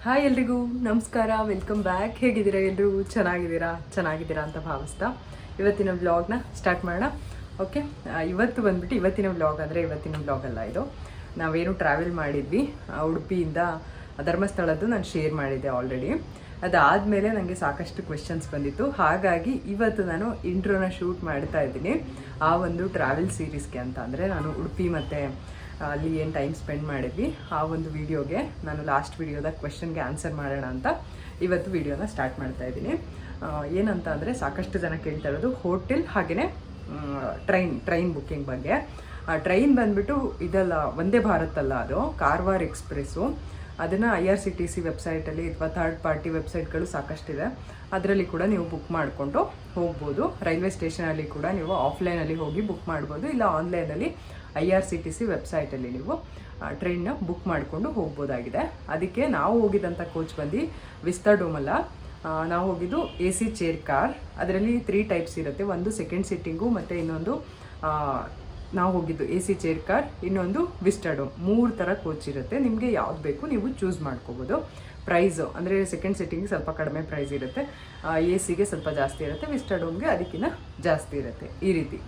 Hi ಎಲ್ರಿಗೂ ನಮಸ್ಕಾರ, welcome back. ಹೇಗಿದ್ದೀರಾ ಎಲ್ಲರೂ? ಚೆನ್ನಾಗಿದ್ದೀರಾ ಅಂತ ಭಾವಿಸ್ತಾ ಇವತ್ತಿನ ವ್ಲಾಗ್ನ ಸ್ಟಾರ್ಟ್ ಮಾಡೋಣ. ಓಕೆ, ಇವತ್ತು ಬಂದ್ಬಿಟ್ಟು ಇವತ್ತಿನ ವ್ಲಾಗ್ ಅಲ್ಲ ಇದು. ನಾವೇನು ಟ್ರಾವೆಲ್ ಮಾಡಿದ್ವಿ ಉಡುಪಿಯಿಂದ ಧರ್ಮಸ್ಥಳದ್ದು ನಾನು ಶೇರ್ ಮಾಡಿದ್ದೆ ಆಲ್ರೆಡಿ. ಅದಾದಮೇಲೆ ನನಗೆ ಸಾಕಷ್ಟು ಕ್ವೆಶನ್ಸ್ ಬಂದಿತ್ತು, ಹಾಗಾಗಿ ಇವತ್ತು ನಾನು ಇಂಟ್ರೋನ ಶೂಟ್ ಮಾಡ್ತಾ ಇದ್ದೀನಿ ಆ ಒಂದು ಟ್ರಾವೆಲ್ ಸೀರೀಸ್ಗೆ ಅಂತ. ಅಂದರೆ ನಾನು ಉಡುಪಿ ಮತ್ತು ಅಲ್ಲಿ ಏನು ಟೈಮ್ ಸ್ಪೆಂಡ್ ಮಾಡಿದ್ವಿ ಆ ಒಂದು ವಿಡಿಯೋಗೆ ನಾನು ಲಾಸ್ಟ್ ವಿಡಿಯೋದ ಕ್ವೆಶನ್ಗೆ ಆನ್ಸರ್ ಮಾಡೋಣ ಅಂತ ಇವತ್ತು ವಿಡಿಯೋನ ಸ್ಟಾರ್ಟ್ ಮಾಡ್ತಾ ಇದ್ದೀನಿ. ಏನಂತ ಅಂದರೆ ಸಾಕಷ್ಟು ಜನ ಕೇಳ್ತಾ ಇರೋದು ಹೋಟೆಲ್ ಹಾಗೆಯೇ ಟ್ರೈನ್ ಬುಕ್ಕಿಂಗ್ ಬಗ್ಗೆ. ಟ್ರೈನ್ ಬಂದುಬಿಟ್ಟು ಇದಲ್ಲ, ವಂದೇ ಭಾರತ್ ಅಲ್ಲ, ಅದು ಕಾರವಾರ ಎಕ್ಸ್ಪ್ರೆಸ್ಸು. ಅದನ್ನು IRCTC ವೆಬ್ಸೈಟಲ್ಲಿ ಅಥವಾ ಥರ್ಡ್ ಪಾರ್ಟಿ ವೆಬ್ಸೈಟ್ಗಳು ಸಾಕಷ್ಟಿದೆ, ಅದರಲ್ಲಿ ಕೂಡ ನೀವು ಬುಕ್ ಮಾಡಿಕೊಂಡು ಹೋಗ್ಬೋದು. ರೈಲ್ವೆ ಸ್ಟೇಷನಲ್ಲಿ ಕೂಡ ನೀವು ಆಫ್ಲೈನಲ್ಲಿ ಹೋಗಿ ಬುಕ್ ಮಾಡ್ಬೋದು, ಇಲ್ಲ ಆನ್ಲೈನಲ್ಲಿ IRCTC ವೆಬ್ಸೈಟಲ್ಲಿ ನೀವು ಟ್ರೈನ್ನ ಬುಕ್ ಮಾಡಿಕೊಂಡು ಹೋಗ್ಬೋದಾಗಿದೆ. ಅದಕ್ಕೆ ನಾವು ಹೋಗಿದ್ದಂಥ ಕೋಚ್ ಬಂದು ವಿಸ್ತಾಡೋಮ್ ಅಲ್ಲ, ನಾವು ಹೋಗಿದ್ದು AC ಚೇರ್ ಕಾರ್. ಅದರಲ್ಲಿ 3 ಟೈಪ್ಸ್ ಇರುತ್ತೆ. ಒಂದು ಸೆಕೆಂಡ್ ಸಿಟ್ಟಿಂಗು, ಮತ್ತು ಇನ್ನೊಂದು ನಾವು ಹೋಗಿದ್ದು AC ಚೇರ್ ಕಾರ್, ಇನ್ನೊಂದು ವಿಸ್ಟಾಡೋಮ್. 3 ಥರ ಕೋಚ್ ಇರುತ್ತೆ. ನಿಮಗೆ ಯಾವ್ದು ಬೇಕು ನೀವು ಚೂಸ್ ಮಾಡ್ಕೋಬೋದು. ಪ್ರೈಸು ಅಂದರೆ ಸೆಕೆಂಡ್ ಸಿಟ್ಟಿಂಗಿಗೆ ಸ್ವಲ್ಪ ಕಡಿಮೆ ಪ್ರೈಸ್ ಇರುತ್ತೆ, ACಗೆ ಸ್ವಲ್ಪ ಜಾಸ್ತಿ ಇರುತ್ತೆ, ವಿಸ್ಟಾಡೋಮ್ಗೆ ಅದಕ್ಕಿಂತ ಜಾಸ್ತಿ ಇರುತ್ತೆ. ಈ ರೀತಿ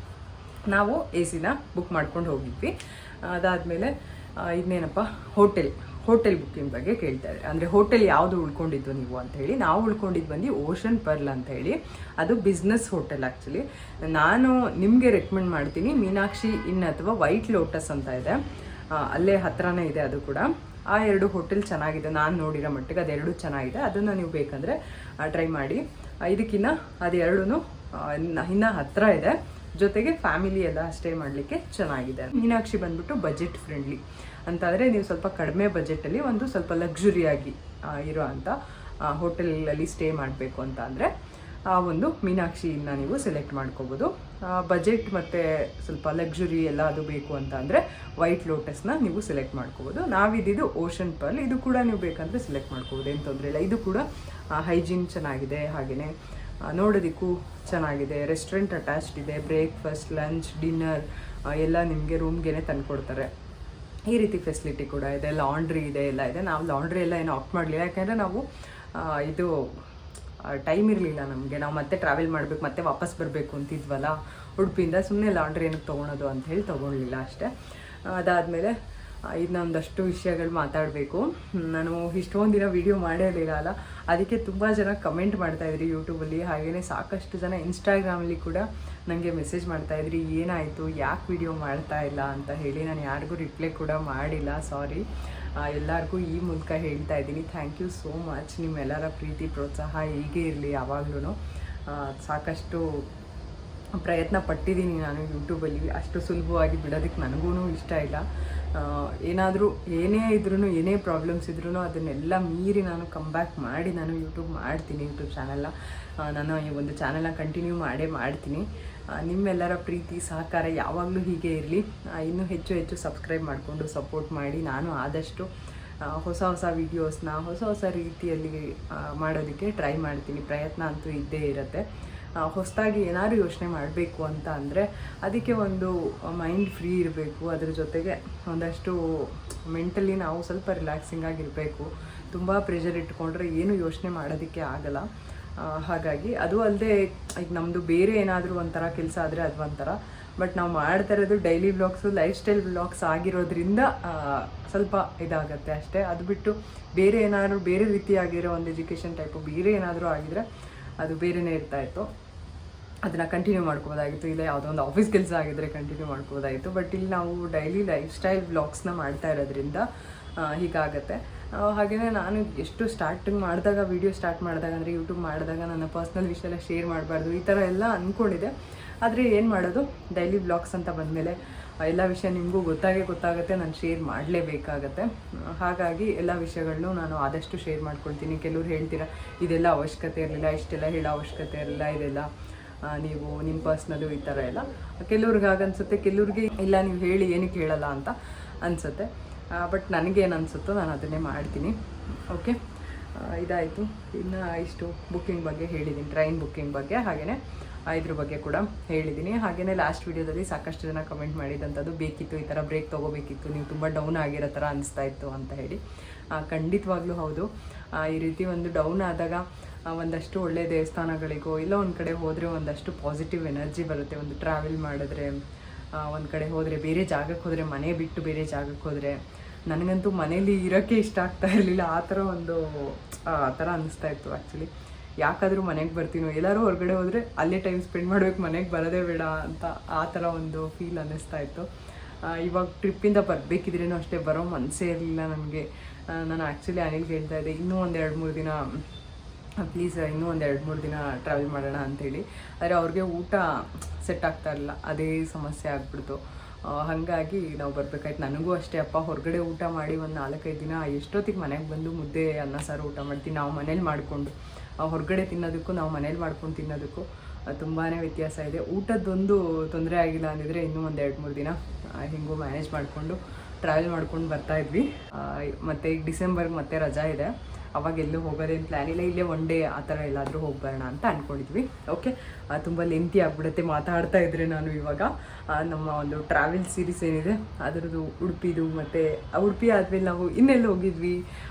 ನಾವು ACನ ಬುಕ್ ಮಾಡ್ಕೊಂಡು ಹೋಗಿದ್ವಿ. ಅದಾದಮೇಲೆ ಇನ್ನೇನಪ್ಪ, ಹೋಟೆಲ್ ಬುಕ್ಕಿಂಗ್ ಬಗ್ಗೆ ಕೇಳ್ತಾರೆ. ಅಂದರೆ ಹೋಟೆಲ್ ಯಾವುದು ಉಳ್ಕೊಂಡಿದ್ದು ನೀವು ಅಂತ ಹೇಳಿ. ನಾವು ಉಳ್ಕೊಂಡಿದ್ದು ಬಂದು ಓಷನ್ ಪರ್ಲ್ ಅಂತ ಹೇಳಿ, ಅದು ಬಿಸ್ನೆಸ್ ಹೋಟೆಲ್. ಆ್ಯಕ್ಚುಲಿ ನಾನು ನಿಮಗೆ ರೆಕಮೆಂಡ್ ಮಾಡ್ತೀನಿ ಮೀನಾಕ್ಷಿ ಇನ್ ಅಥವಾ ವೈಟ್ ಲೋಟಸ್ ಅಂತ ಇದೆ, ಅಲ್ಲೇ ಹತ್ರನೇ ಇದೆ ಅದು ಕೂಡ. ಆ 2 ಹೋಟೆಲ್ ಚೆನ್ನಾಗಿದೆ, ನಾನು ನೋಡಿರೋ ಮಟ್ಟಿಗೆ ಅದು 2 ಚೆನ್ನಾಗಿದೆ. ಅದನ್ನು ನೀವು ಬೇಕಂದರೆ ಟ್ರೈ ಮಾಡಿ. ಇದಕ್ಕಿನ್ನ ಅದು 2 ಇನ್ನೂ ಹತ್ತಿರ ಇದೆ, ಜೊತೆಗೆ ಫ್ಯಾಮಿಲಿ ಎಲ್ಲ ಸ್ಟೇ ಮಾಡಲಿಕ್ಕೆ ಚೆನ್ನಾಗಿದೆ. ಮೀನಾಕ್ಷಿ ಬಂದ್ಬಿಟ್ಟು ಬಜೆಟ್ ಫ್ರೆಂಡ್ಲಿ ಅಂತಾದರೆ ನೀವು ಸ್ವಲ್ಪ ಕಡಿಮೆ ಬಜೆಟಲ್ಲಿ ಒಂದು ಸ್ವಲ್ಪ ಲಕ್ಸುರಿಯಾಗಿ ಇರೋ ಅಂಥ ಹೋಟೆಲಲ್ಲಿ ಸ್ಟೇ ಮಾಡಬೇಕು ಅಂತ ಅಂದರೆ ಆ ಒಂದು ಮೀನಾಕ್ಷಿನ ನೀವು ಸೆಲೆಕ್ಟ್ ಮಾಡ್ಕೋಬೋದು. ಬಜೆಟ್ ಮತ್ತು ಸ್ವಲ್ಪ ಲಕ್ಸುರಿ ಎಲ್ಲ ಅದು ಬೇಕು ಅಂತ ಅಂದರೆ ವೈಟ್ ಲೋಟಸ್ನ ನೀವು ಸೆಲೆಕ್ಟ್ ಮಾಡ್ಕೋಬೋದು. ನಾವಿದ್ದು ಓಷನ್ ಪರ್ಲ್, ಇದು ಕೂಡ ನೀವು ಬೇಕಂದರೆ ಸೆಲೆಕ್ಟ್ ಮಾಡ್ಕೋಬೋದು, ಏನು ತೊಂದರೆ ಇಲ್ಲ. ಇದು ಕೂಡ ಹೈಜೀನ್ ಚೆನ್ನಾಗಿದೆ, ಹಾಗೆಯೇ ನೋಡೋದಕ್ಕೂ ಚೆನ್ನಾಗಿದೆ. ರೆಸ್ಟೋರೆಂಟ್ ಅಟ್ಯಾಚ್ಡ್ ಇದೆ, ಬ್ರೇಕ್ಫಾಸ್ಟ್, ಲಂಚ್, ಡಿನ್ನರ್ ಎಲ್ಲ ನಿಮಗೆ ರೂಮ್ಗೆ ತಂದುಕೊಡ್ತಾರೆ. ಈ ರೀತಿ ಫೆಸಿಲಿಟಿ ಕೂಡ ಇದೆ. ಲಾಂಡ್ರಿ ಇದೆ, ಎಲ್ಲ ಇದೆ. ನಾವು ಲಾಂಡ್ರಿ ಎಲ್ಲ ಏನು ಆಪ್ಟ್ ಮಾಡಲಿಲ್ಲ, ಯಾಕೆಂದರೆ ನಾವು ಇದು ಟೈಮ್ ಇರಲಿಲ್ಲ ನಮಗೆ. ನಾವು ಮತ್ತೆ ಟ್ರಾವೆಲ್ ಮಾಡಬೇಕು, ಮತ್ತೆ ವಾಪಸ್ ಬರಬೇಕು ಅಂತಿದ್ವಲ್ಲ ಉಡುಪಿಯಿಂದ, ಸುಮ್ಮನೆ ಲಾಂಡ್ರಿ ಏನಕ್ಕೆ ತೊಗೊಳೋದು ಅಂತ ಹೇಳಿ ತೊಗೊಳ್ಲಿಲ್ಲ ಅಷ್ಟೇ. ಅದಾದಮೇಲೆ ಇನ್ನೊಂದಷ್ಟು ವಿಷಯಗಳು ಮಾತಾಡಬೇಕು. ನಾನು ಇಷ್ಟೊಂದು ದಿನ ವೀಡಿಯೋ ಮಾಡಿರಲಿಲ್ಲ ಅಲ್ಲ, ಅದಕ್ಕೆ ತುಂಬ ಜನ ಕಮೆಂಟ್ ಮಾಡ್ತಾಯಿದ್ರಿ ಯೂಟ್ಯೂಬಲ್ಲಿ, ಹಾಗೆಯೇ ಸಾಕಷ್ಟು ಜನ ಇನ್ಸ್ಟಾಗ್ರಾಮಲ್ಲಿ ಕೂಡ ನನಗೆ ಮೆಸೇಜ್ ಮಾಡ್ತಾಯಿದ್ರಿ, ಏನಾಯಿತು, ಯಾಕೆ ವೀಡಿಯೋ ಮಾಡ್ತಾ ಇಲ್ಲ ಅಂತ ಹೇಳಿ. ನಾನು ಯಾರಿಗೂ ರಿಪ್ಲೈ ಕೂಡ ಮಾಡಿಲ್ಲ, ಸಾರಿ. ಎಲ್ಲರಿಗೂ ಈ ಮೂಲಕ ಹೇಳ್ತಾ ಇದ್ದೀನಿ, ಥ್ಯಾಂಕ್ ಯು ಸೋ ಮಚ್. ನಿಮ್ಮೆಲ್ಲರ ಪ್ರೀತಿ ಪ್ರೋತ್ಸಾಹ ಹೀಗೆ ಇರಲಿ ಯಾವಾಗಲೂ. ಸಾಕಷ್ಟು ಪ್ರಯತ್ನ ಪಟ್ಟಿದ್ದೀನಿ ನಾನು ಯೂಟ್ಯೂಬಲ್ಲಿ, ಅಷ್ಟು ಸುಲಭವಾಗಿ ಬಿಡೋದಕ್ಕೆ ನನಗೂ ಇಷ್ಟ ಇಲ್ಲ. ಏನಾದರೂ ಏನೇ ಇದ್ರೂ, ಏನೇ ಪ್ರಾಬ್ಲಮ್ಸ್ ಇದ್ರೂ ಅದನ್ನೆಲ್ಲ ಮೀರಿ ನಾನು ಕಮ್ಬ್ಯಾಕ್ ಮಾಡಿ ನಾನು ಯೂಟ್ಯೂಬ್ ಮಾಡ್ತೀನಿ. ಯೂಟ್ಯೂಬ್ ಚಾನಲ್ನ ನಾನು ಈ ಒಂದು ಚಾನಲ್ನ ಕಂಟಿನ್ಯೂ ಮಾಡ್ತೀನಿ. ನಿಮ್ಮೆಲ್ಲರ ಪ್ರೀತಿ ಸಹಕಾರ ಯಾವಾಗಲೂ ಹೀಗೆ ಇರಲಿ. ಇನ್ನೂ ಹೆಚ್ಚು ಸಬ್ಸ್ಕ್ರೈಬ್ ಮಾಡಿಕೊಂಡು ಸಪೋರ್ಟ್ ಮಾಡಿ. ನಾನು ಆದಷ್ಟು ಹೊಸ ವೀಡಿಯೋಸ್ನ ಹೊಸ ರೀತಿಯಲ್ಲಿ ಮಾಡೋದಕ್ಕೆ ಟ್ರೈ ಮಾಡ್ತೀನಿ. ಪ್ರಯತ್ನ ಅಂತೂ ಇದ್ದೇ ಇರುತ್ತೆ. ಹೊಸದಾಗಿ ಏನಾದ್ರು ಯೋಚನೆ ಮಾಡಬೇಕು ಅಂತ ಅಂದರೆ ಅದಕ್ಕೆ ಒಂದು ಮೈಂಡ್ ಫ್ರೀ ಇರಬೇಕು, ಅದ್ರ ಜೊತೆಗೆ ಒಂದಷ್ಟು ಮೆಂಟಲಿ ನಾವು ಸ್ವಲ್ಪ ರಿಲ್ಯಾಕ್ಸಿಂಗ್ ಆಗಿರಬೇಕು. ತುಂಬ ಪ್ರೆಷರ್ ಇಟ್ಕೊಂಡ್ರೆ ಏನು ಯೋಚನೆ ಮಾಡೋದಕ್ಕೆ ಆಗಲ್ಲ. ಹಾಗಾಗಿ ಅದು ಅಲ್ಲದೆ ಈಗ ನಮ್ಮದು ಬೇರೆ ಏನಾದರೂ ಒಂಥರ ಕೆಲಸ ಆದರೆ ಅದು ಒಂಥರ, ಬಟ್ ನಾವು ಮಾಡ್ತಾ ಇರೋದು daily vlogs, life style vlogs ಆಗಿರೋದ್ರಿಂದ ಸ್ವಲ್ಪ ಇದಾಗತ್ತೆ ಅಷ್ಟೇ. ಅದು ಬಿಟ್ಟು ಬೇರೆ ಏನಾದರೂ ಬೇರೆ ರೀತಿಯಾಗಿರೋ ಒಂದು ಎಜುಕೇಷನ್ ಟೈಪು ಬೇರೆ ಏನಾದರೂ ಆಗಿದ್ರೆ ಅದು ಬೇರೆಯೇ ಇರ್ತಾಯಿತ್ತು, ಅದನ್ನು ಕಂಟಿನ್ಯೂ ಮಾಡ್ಕೋಬೋದಾಗಿತ್ತು. ಇಲ್ಲ ಯಾವುದೋ ಒಂದು ಆಫೀಸ್ ಕೆಲಸ ಆಗಿದ್ದರೆ ಕಂಟಿನ್ಯೂ ಮಾಡ್ಕೋಬೋದಾಗಿತ್ತು. ಬಟ್ ಇಲ್ಲಿ ನಾವು ಡೈಲಿ ಲೈಫ್ ಸ್ಟೈಲ್ ವ್ಲಾಗ್ಸ್ನ ಮಾಡ್ತಾ ಇರೋದ್ರಿಂದ ಹೀಗಾಗತ್ತೆ. ಹಾಗೆಯೇ ನಾನು ಎಷ್ಟು ವೀಡಿಯೋ ಸ್ಟಾರ್ಟ್ ಮಾಡಿದಾಗ ಅಂದರೆ ಯೂಟ್ಯೂಬ್ ಮಾಡಿದಾಗ ನನ್ನ ಪರ್ಸ್ನಲ್ ವಿಷಯ ಎಲ್ಲ ಶೇರ್ ಮಾಡಬಾರ್ದು, ಈ ಥರ ಎಲ್ಲ ಅಂದ್ಕೊಂಡಿದ್ದೆ. ಆದರೆ ಏನು ಮಾಡೋದು, ಡೈಲಿ ವ್ಲಾಗ್ಸ್ ಅಂತ ಬಂದಮೇಲೆ ಎಲ್ಲ ವಿಷಯ ನಿಮಗೂ ಗೊತ್ತಾಗುತ್ತೆ, ನಾನು ಶೇರ್ ಮಾಡಲೇಬೇಕಾಗತ್ತೆ. ಹಾಗಾಗಿ ಎಲ್ಲ ವಿಷಯಗಳನ್ನೂ ನಾನು ಆದಷ್ಟು ಶೇರ್ ಮಾಡ್ಕೊಳ್ತೀನಿ. ಕೆಲವ್ರು ಹೇಳ್ತೀರಾ ಇದೆಲ್ಲ ಅವಶ್ಯಕತೆ ಇರಲಿಲ್ಲ, ಇಷ್ಟೆಲ್ಲ ಹೇಳೋ ಅವಶ್ಯಕತೆ ಇರಲಿಲ್ಲ, ಇದೆಲ್ಲ ನೀವು ನಿಮ್ಮ ಪರ್ಸ್ನಲ್ಲು ಈ ಥರ ಎಲ್ಲ. ಕೆಲವ್ರಿಗೆ ಹಾಗನ್ಸುತ್ತೆ, ಕೆಲವ್ರಿಗೆ ಇಲ್ಲ ನೀವು ಹೇಳಿ ಏನಕ್ಕೆ ಹೇಳಲ್ಲ ಅಂತ ಅನಿಸುತ್ತೆ. ಬಟ್ ನನಗೇನು ಅನಿಸುತ್ತೋ ನಾನು ಅದನ್ನೇ ಮಾಡ್ತೀನಿ. ಓಕೆ, ಇದಾಯಿತು. ಇನ್ನು ಇಷ್ಟು ಬುಕ್ಕಿಂಗ್ ಬಗ್ಗೆ ಹೇಳಿದ್ದೀನಿ, ಟ್ರೈನ್ ಬುಕ್ಕಿಂಗ್ ಬಗ್ಗೆ, ಹಾಗೆಯೇ ಇದ್ರ ಬಗ್ಗೆ ಕೂಡ ಹೇಳಿದ್ದೀನಿ. ಹಾಗೆಯೇ ಲಾಸ್ಟ್ ವೀಡಿಯೋದಲ್ಲಿ ಸಾಕಷ್ಟು ಜನ ಕಮೆಂಟ್ ಮಾಡಿದಂಥದ್ದು, ಬೇಕಿತ್ತು ಈ ಥರ ಬ್ರೇಕ್ ತೊಗೋಬೇಕಿತ್ತು, ನೀವು ತುಂಬ ಡೌನ್ ಆಗಿರೋ ಥರ ಅನಿಸ್ತಾ ಇತ್ತು ಅಂತ ಹೇಳಿ. ಖಂಡಿತವಾಗ್ಲೂ ಹೌದು. ಈ ರೀತಿ ಒಂದು ಡೌನ್ ಆದಾಗ ಒಂದಷ್ಟು ಒಳ್ಳೆ ದೇವಸ್ಥಾನಗಳಿಗೋ ಇಲ್ಲ ಒಂದು ಕಡೆ ಹೋದರೆ ಒಂದಷ್ಟು ಪಾಸಿಟಿವ್ ಎನರ್ಜಿ ಬರುತ್ತೆ. ಒಂದು ಟ್ರಾವೆಲ್ ಮಾಡಿದ್ರೆ, ಒಂದು ಕಡೆ ಹೋದರೆ, ಬೇರೆ ಜಾಗಕ್ಕೆ ಹೋದರೆ, ಮನೆ ಬಿಟ್ಟು ಬೇರೆ ಜಾಗಕ್ಕೆ ಹೋದರೆ, ನನಗಂತೂ ಮನೇಲಿ ಇರೋಕ್ಕೆ ಇಷ್ಟ ಆಗ್ತಾ ಇರಲಿಲ್ಲ. ಆ ಥರ ಅನ್ನಿಸ್ತಾ ಇತ್ತು ಆ್ಯಕ್ಚುಲಿ. ಯಾಕಾದರೂ ಮನೆಗೆ ಬರ್ತೀನೋ, ಎಲ್ಲರೂ ಹೊರಗಡೆ ಹೋದರೆ ಅಲ್ಲೇ ಟೈಮ್ ಸ್ಪೆಂಡ್ ಮಾಡಬೇಕು, ಮನೆಗೆ ಬರೋದೇ ಬೇಡ ಅಂತ ಆ ಥರ ಒಂದು ಫೀಲ್ ಅನ್ನಿಸ್ತಾ ಇತ್ತು. ಇವಾಗ ಟ್ರಿಪ್ಪಿಂದ ಬರಬೇಕಿದ್ರೇನೂ ಅಷ್ಟೇ ಬರೋ ಮನಸ್ಸೇ ಇರಲಿಲ್ಲ ನನಗೆ. ನಾನು ಆ್ಯಕ್ಚುಲಿ ಅನಿಲ್ಗೆ ಹೇಳ್ತಾ ಇದ್ದೆ, ಇನ್ನೂ ಒಂದು 2-3 ದಿನ ಪ್ಲೀಸ್, ಇನ್ನೂ ಒಂದು 2-3 ದಿನ ಟ್ರಾವೆಲ್ ಮಾಡೋಣ ಅಂಥೇಳಿ. ಆದರೆ ಅವ್ರಿಗೆ ಊಟ ಸೆಟ್ ಆಗ್ತಾ ಇರಲಿಲ್ಲ, ಅದೇ ಸಮಸ್ಯೆ ಆಗ್ಬಿಡ್ತು. ಹಾಗಾಗಿ ನಾವು ಬರಬೇಕಾಯ್ತು. ನನಗೂ ಅಷ್ಟೇ ಅಪ್ಪ, ಹೊರಗಡೆ ಊಟ ಮಾಡಿ ಒಂದು 4-5 ದಿನ ಎಷ್ಟೊತ್ತಿಗೆ ಮನೆಗೆ ಬಂದು ಮುದ್ದೆ ಅನ್ನ ಸಾರು ಊಟ ಮಾಡ್ತೀನಿ. ನಾವು ಮನೇಲಿ ಮಾಡಿಕೊಂಡು ಹೊರಗಡೆ ತಿನ್ನೋದಕ್ಕೂ ನಾವು ಮನೇಲಿ ಮಾಡ್ಕೊಂಡು ತಿನ್ನೋದಕ್ಕೂ ತುಂಬಾ ವ್ಯತ್ಯಾಸ ಇದೆ. ಊಟದ್ದೊಂದು ತೊಂದರೆ ಆಗಿಲ್ಲ ಅಂದಿದ್ರೆ ಇನ್ನೂ ಒಂದು 2-3 ದಿನ ಹಿಂಗೂ ಮ್ಯಾನೇಜ್ ಮಾಡಿಕೊಂಡು ಟ್ರಾವೆಲ್ ಮಾಡ್ಕೊಂಡು ಬರ್ತಾಯಿದ್ವಿ. ಮತ್ತು ಈಗ ಡಿಸೆಂಬರ್ಗೆ ಮತ್ತೆ ರಜಾ ಇದೆ, ಅವಾಗ ಎಲ್ಲೂ ಹೋಗೋದೇನು ಪ್ಲ್ಯಾನ್ ಇಲ್ಲ. ಇಲ್ಲೇ ಒನ್ ಡೇ ಆ ಥರ ಎಲ್ಲಾದರೂ ಹೋಗಿ ಬರೋಣ ಅಂತ ಅಂದ್ಕೊಂಡಿದ್ವಿ. ಓಕೆ, ತುಂಬ ಲೆಂತಿ ಆಗಿಬಿಡುತ್ತೆ ಮಾತಾಡ್ತಾ ಇದ್ದರೆ ನಾನು. ಇವಾಗ ನಮ್ಮ ಒಂದು ಟ್ರಾವೆಲ್ ಸೀರೀಸ್ ಏನಿದೆ ಅದರದ್ದು ಉಡುಪಿದು, ಮತ್ತು ಉಡುಪಿ ಆದಮೇಲೆ ನಾವು ಇನ್ನೆಲ್ಲಿ ಹೋಗಿದ್ವಿ,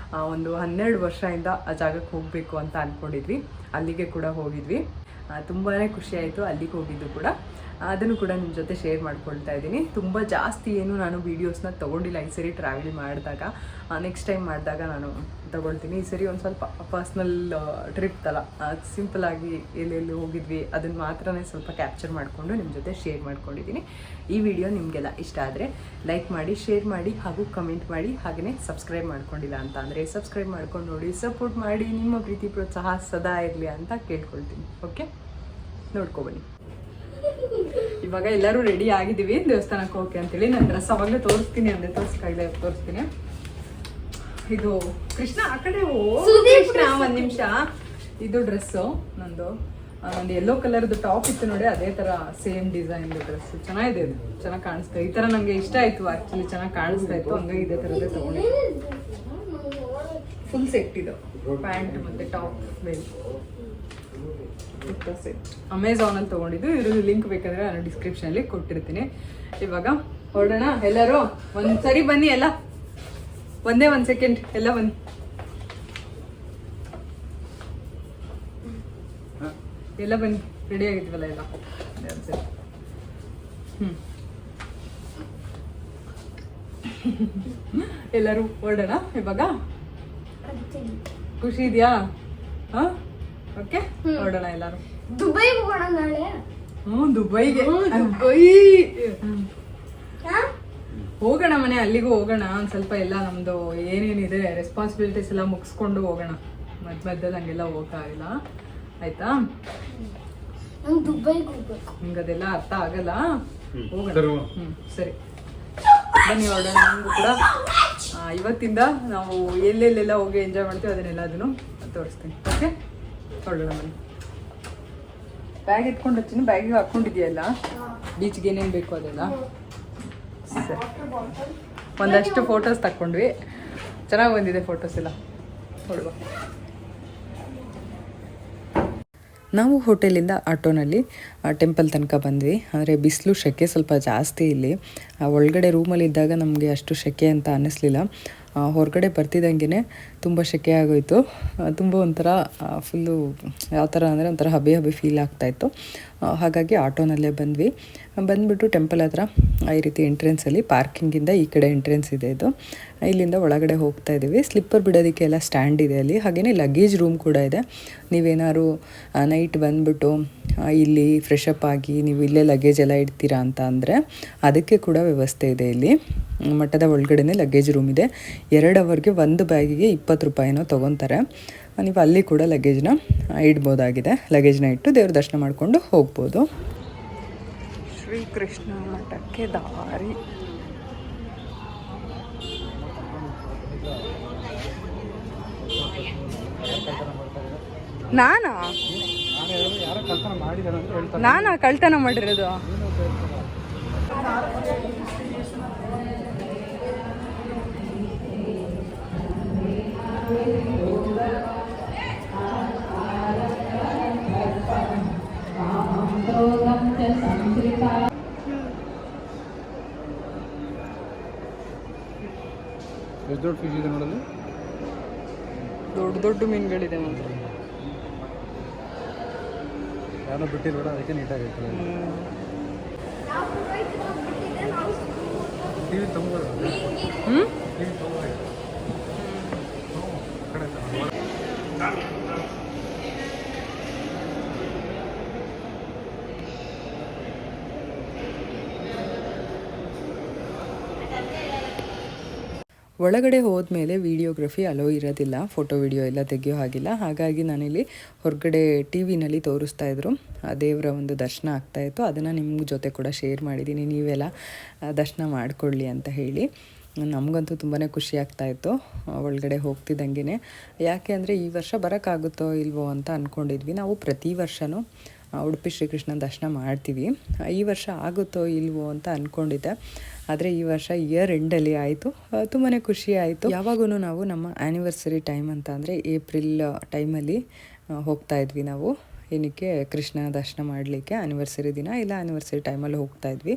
ಒಂದು 12 ವರ್ಷದಿಂದ ಆ ಜಾಗಕ್ಕೆ ಹೋಗಬೇಕು ಅಂತ ಅಂದ್ಕೊಂಡಿದ್ವಿ. ಅಲ್ಲಿಗೆ ಕೂಡ ಹೋಗಿದ್ವಿ. ತುಂಬಾ ಖುಷಿ ಆಯಿತು ಅಲ್ಲಿಗೆ ಹೋಗಿದ್ದು ಕೂಡ. ಅದನ್ನು ಕೂಡ ನಿಮ್ಮ ಜೊತೆ ಶೇರ್ ಮಾಡ್ಕೊಳ್ತಾ ಇದ್ದೀನಿ. ತುಂಬ ಜಾಸ್ತಿ ಏನು ನಾನು ವೀಡಿಯೋಸ್ನ ತೊಗೊಂಡಿಲ್ಲ ಈ ಸರಿ ಟ್ರಾವೆಲ್ ಮಾಡಿದಾಗ. ನೆಕ್ಸ್ಟ್ ಟೈಮ್ ಮಾಡಿದಾಗ ನಾನು ತೊಗೊಳ್ತೀನಿ. ಈ ಸರಿ ಒಂದು ಸ್ವಲ್ಪ ಪರ್ಸ್ನಲ್ ಟ್ರಿಪ್ ಥರ ಸಿಂಪಲಾಗಿ ಎಲ್ಲೆಲ್ಲಿ ಹೋಗಿದ್ವಿ ಅದನ್ನು ಮಾತ್ರನೇ ಸ್ವಲ್ಪ ಕ್ಯಾಪ್ಚರ್ ಮಾಡಿಕೊಂಡು ನಿಮ್ಮ ಜೊತೆ ಶೇರ್ ಮಾಡ್ಕೊಂಡಿದ್ದೀನಿ. ಈ ವಿಡಿಯೋ ನಿಮಗೆಲ್ಲ ಇಷ್ಟ ಆದರೆ ಲೈಕ್ ಮಾಡಿ, ಶೇರ್ ಮಾಡಿ, ಹಾಗೂ ಕಮೆಂಟ್ ಮಾಡಿ. ಹಾಗೆಯೇ ಸಬ್ಸ್ಕ್ರೈಬ್ ಮಾಡ್ಕೊಂಡಿಲ್ಲ ಅಂತ ಅಂದರೆ ಸಬ್ಸ್ಕ್ರೈಬ್ ಮಾಡ್ಕೊಂಡು ನೋಡಿ, ಸಪೋರ್ಟ್ ಮಾಡಿ. ನಿಮ್ಮ ಪ್ರೀತಿ ಪ್ರೋತ್ಸಾಹ ಸದಾ ಇರಲಿ ಅಂತ ಕೇಳ್ಕೊಳ್ತೀನಿ. ಓಕೆ, ನೋಡ್ಕೊಬನ್ನಿ. ಇವಾಗ ಎಲ್ಲರೂ ರೆಡಿ ಆಗಿದ್ದೀವಿ ದೇವಸ್ಥಾನಕ್ಕೆ ಹೋಗಿ ಅಂತೇಳಿ. ನನ್ನ ಡ್ರೆಸ್ ಅವಾಗಲೇ ತೋರಿಸ್ತೀನಿ ಅಂದರೆ ತೋರಿಸ್ತೀನಿ. ಇದು ಕೃಷ್ಣ ಆ ಕಡೆ ಕೃಷ್ಣ ಒಂದು ನಿಮಿಷ. ಇದು ಡ್ರೆಸ್ಸು ನಂದು ಯೆಲ್ಲೋ ಕಲರ್ದು ಟಾಪ್ ಇತ್ತು ನೋಡಿ, ಅದೇ ಥರ ಸೇಮ್ ಡಿಸೈನ್ದು ಡ್ರೆಸ್. ಚೆನ್ನಾಗಿದೆ, ಇದು ಚೆನ್ನಾಗಿ ಕಾಣಿಸ್ತಾ. ಈ ಥರ ನನಗೆ ಇಷ್ಟ ಆಯಿತು ಆ್ಯಕ್ಚುಲಿ, ಚೆನ್ನಾಗಿ ಕಾಣಿಸ್ತಾ ಇತ್ತು. ಹಂಗಾಗಿ ಇದೇ ಥರದ್ದೇ ತೊಗೊಂಡಿದ್ದೆ. ಫುಲ್ ಸೆಟ್ ಇದು, ಪ್ಯಾಂಟ್ ಮತ್ತು ಟಾಪ್ ವೇಲ್ ಸೆಟ್. ಅಮೆಝಾನಲ್ಲಿ ತೊಗೊಂಡಿದ್ದು. ಇದ್ರದ್ದು ಲಿಂಕ್ ಬೇಕಾದರೆ ನಾನು ಡಿಸ್ಕ್ರಿಪ್ಷನಲ್ಲಿ ಕೊಟ್ಟಿರ್ತೀನಿ. ಇವಾಗ ಹೊರಡೋಣ ಎಲ್ಲರೂ. ಒಂದು ಸರಿ ಬನ್ನಿ ಎಲ್ಲ, ಒಂದೇ 1 ಸೆಕೆಂಡ್ ಎಲ್ಲ ಬನ್ನಿ. ಎಲ್ಲ ಬನ್ನಿ, ರೆಡಿ ಆಗಿದ್ವಲ್ಲ ಎಲ್ಲ. ಎಲ್ಲರೂ ಹೊರಡೋಣ ಇವಾಗ. ಖುಷಿ ಇದೆಯಾ? ಹಾಂ, ಓಕೆ, ಹೊರಡೋಣ ಎಲ್ಲರೂ. ದುಬೈ ಹೋಗೋಣ ನಾಳೆ. ದುಬೈಗೆ ಹೋಗೋಣ, ಮನೆ ಅಲ್ಲಿಗೂ ಹೋಗೋಣ. ಒಂದು ಸ್ವಲ್ಪ ಎಲ್ಲ ನಮ್ಮದು ಏನೇನಿದೆ ರೆಸ್ಪಾನ್ಸಿಬಿಲಿಟೀಸ್ ಎಲ್ಲ ಮುಗಿಸ್ಕೊಂಡು ಹೋಗೋಣ. ಮಧ್ಯದಲ್ಲಿ ಹಂಗೆಲ್ಲ ಹೋಗ್ತಾ ಇಲ್ಲ, ಆಯ್ತಾ? ದುಬೈಗೆ ಹೋಗ್ಬೇಕು. ನಿಮ್ಗೆ ಅದೆಲ್ಲ ಅರ್ಥ ಆಗಲ್ಲ, ಹೋಗೋಣ. ಸರಿ ಬನ್ನಿ ಹೊರಡೋಣ. ನಮಗೂ ಕೂಡ ಇವತ್ತಿಂದ ನಾವು ಎಲ್ಲೆಲ್ಲೆಲ್ಲ ಹೋಗಿ ಎಂಜಾಯ್ ಮಾಡ್ತೀವಿ ಅದನ್ನೆಲ್ಲದನ್ನು ತೋರಿಸ್ತೀನಿ. ಓಕೆ, ಹೊರಡೋಣ ಬನ್ನಿ. ಬ್ಯಾಗ್ ಎತ್ಕೊಂಡು ಹಚ್ಚಿನ, ಬ್ಯಾಗಿಗೆ ಹಾಕ್ಕೊಂಡಿದ್ಯಲ್ಲ, ಬೀಚ್ಗೆ ಏನೇನು ಬೇಕು ಅದೆಲ್ಲ. ಸರಿ, ಒಂದಷ್ಟು ಫೋಟೋಸ್ ತಕ್ಕೊಂಡ್ವಿ, ಚೆನ್ನಾಗಿ ಬಂದಿದೆ ಫೋಟೋಸ್ ಎಲ್ಲ. ಹೊರಡುವ. ನಾವು ಹೋಟೆಲಿಂದ ಆಟೋನಲ್ಲಿ ಟೆಂಪಲ್ ತನಕ ಬಂದ್ವಿ. ಆದರೆ ಬಿಸಿಲು, ಸೆಕೆ ಸ್ವಲ್ಪ ಜಾಸ್ತಿ ಇಲ್ಲಿ. ಒಳಗಡೆ ರೂಮಲ್ಲಿ ಇದ್ದಾಗ ನಮಗೆ ಅಷ್ಟು ಸೆಕೆ ಅಂತ ಅನ್ನಿಸ್ಲಿಲ್ಲ. ಹೊರಗಡೆ ಬರ್ತಿದ್ದಂಗೆ ತುಂಬ ಸೆಕೆ ಆಗೋಯಿತು. ತುಂಬ ಒಂಥರ ಫುಲ್ಲು ಯಾವ ಥರ ಅಂದರೆ ಒಂಥರ ಹಬೆ ಫೀಲ್ ಆಗ್ತಾಯಿತ್ತು. ಹಾಗಾಗಿ ಆಟೋನಲ್ಲೇ ಬಂದ್ವಿ. ಬಂದುಬಿಟ್ಟು ಟೆಂಪಲ್ ಹತ್ರ ಈ ರೀತಿ ಎಂಟ್ರೆನ್ಸಲ್ಲಿ ಪಾರ್ಕಿಂಗಿಂದ ಈ ಕಡೆ ಎಂಟ್ರೆನ್ಸ್ ಇದೆ. ಇದು ಇಲ್ಲಿಂದ ಒಳಗಡೆ ಹೋಗ್ತಾ ಇದ್ದೀವಿ. ಸ್ಲಿಪ್ಪರ್ ಬಿಡೋದಕ್ಕೆ ಎಲ್ಲ ಸ್ಟ್ಯಾಂಡ್ ಇದೆ ಅಲ್ಲಿ. ಹಾಗೆಯೇ ಲಗೇಜ್ ರೂಮ್ ಕೂಡ ಇದೆ. ನೀವೇನಾದ್ರು ನೈಟ್ ಬಂದುಬಿಟ್ಟು ಇಲ್ಲಿ ಫ್ರೆಶ್ ಅಪ್ ಆಗಿ ನೀವು ಇಲ್ಲೇ ಲಗೇಜ್ ಎಲ್ಲ ಇಡ್ತೀರಾ ಅಂತ ಅಂದರೆ ಅದಕ್ಕೆ ಕೂಡ ವ್ಯವಸ್ಥೆ ಇದೆ. ಇಲ್ಲಿ ಮಠದ ಒಳಗಡೆನೇ ಲಗೇಜ್ ರೂಮ್ ಇದೆ. 2 ಅವರ್ಗೆ 1 ಬ್ಯಾಗಿಗೆ 20 ರೂಪಾಯಿನೋ ತೊಗೊತಾರೆ. ನೀವು ಅಲ್ಲಿ ಕೂಡ ಲಗೇಜ್ನ ಇಡ್ಬೋದಾಗಿದೆ. ಲಗೇಜ್ನ ಇಟ್ಟು ದೇವ್ರ ದರ್ಶನ ಮಾಡಿಕೊಂಡು ಹೋಗ್ಬೋದು. ಶ್ರೀಕೃಷ್ಣ ಮಠಕ್ಕೆ ದಾರಿ. ನಾನಾ ಕಳ್ತನ ಮಾಡಿರೋದು? ಎಷ್ಟು ದೊಡ್ಡ ಫಿಶ್ ಇದೆ ನೋಡಲು. ದೊಡ್ಡ ದೊಡ್ಡ ಮೀನುಗಳಿದೆ ಮಾತ್ರ. ಯಾರೋ ಬಿಟ್ಟಿರೋಣ ಅದಕ್ಕೆ ನೀಟಾಗಿ ಟಿವಿ ತಗೊಂಡು ಟಿವಿ ತಗೊಂಡು ಒಳಗಡೆ ಹೋದ್ಮೇಲೆ ವಿಡಿಯೋಗ್ರಫಿ ಅಲೋ ಇರೋದಿಲ್ಲ, ಫೋಟೋ ವಿಡಿಯೋ ಎಲ್ಲ ತೆಗಿಯೋ ಹಾಗಿಲ್ಲ. ಹಾಗಾಗಿ ನಾನಿಲ್ಲಿ ಹೊರಗಡೆ ಟಿ ವಿನಲ್ಲಿ ತೋರಿಸ್ತಾ ಇದ್ರು, ದೇವರ ಒಂದು ದರ್ಶನ ಆಗ್ತಾಯಿತ್ತು. ಅದನ್ನು ನಿಮ್ಮ ಜೊತೆ ಕೂಡ ಶೇರ್ ಮಾಡಿದ್ದೀನಿ, ನೀವೆಲ್ಲ ದರ್ಶನ ಮಾಡಿಕೊಳ್ಳಿ ಅಂತ ಹೇಳಿ. ನಮಗಂತೂ ತುಂಬಾ ಖುಷಿ ಆಗ್ತಾಯಿತ್ತು ಒಳಗಡೆ ಹೋಗ್ತಿದ್ದಂಗೆ. ಯಾಕೆ ಅಂದರೆ ಈ ವರ್ಷ ಬರೋಕ್ಕಾಗುತ್ತೋ ಇಲ್ವೋ ಅಂತ ಅಂದ್ಕೊಂಡಿದ್ವಿ. ನಾವು ಪ್ರತಿ ವರ್ಷವೂ ಉಡುಪಿ ಶ್ರೀಕೃಷ್ಣ ದರ್ಶನ ಮಾಡ್ತೀವಿ. ಈ ವರ್ಷ ಆಗುತ್ತೋ ಇಲ್ವೋ ಅಂತ ಅಂದ್ಕೊಂಡಿದ್ದೆ, ಆದರೆ ಈ ವರ್ಷ ಇಯರ್ ಎಂಡಲ್ಲಿ ಆಯಿತು. ತುಂಬಾ ಖುಷಿ ಆಯಿತು. ಯಾವಾಗೂ ನಾವು ನಮ್ಮ ಆ್ಯನಿವರ್ಸರಿ ಟೈಮ್ ಅಂತ ಅಂದರೆ ಏಪ್ರಿಲ್ ಟೈಮಲ್ಲಿ ಹೋಗ್ತಾ ಇದ್ವಿ ನಾವು. ಏನಕ್ಕೆ ಕೃಷ್ಣ ದರ್ಶನ ಮಾಡಲಿಕ್ಕೆ ಆ್ಯನಿವರ್ಸರಿ ದಿನ ಇಲ್ಲ ಆ್ಯನಿವರ್ಸರಿ ಟೈಮಲ್ಲಿ ಹೋಗ್ತಾ ಇದ್ವಿ.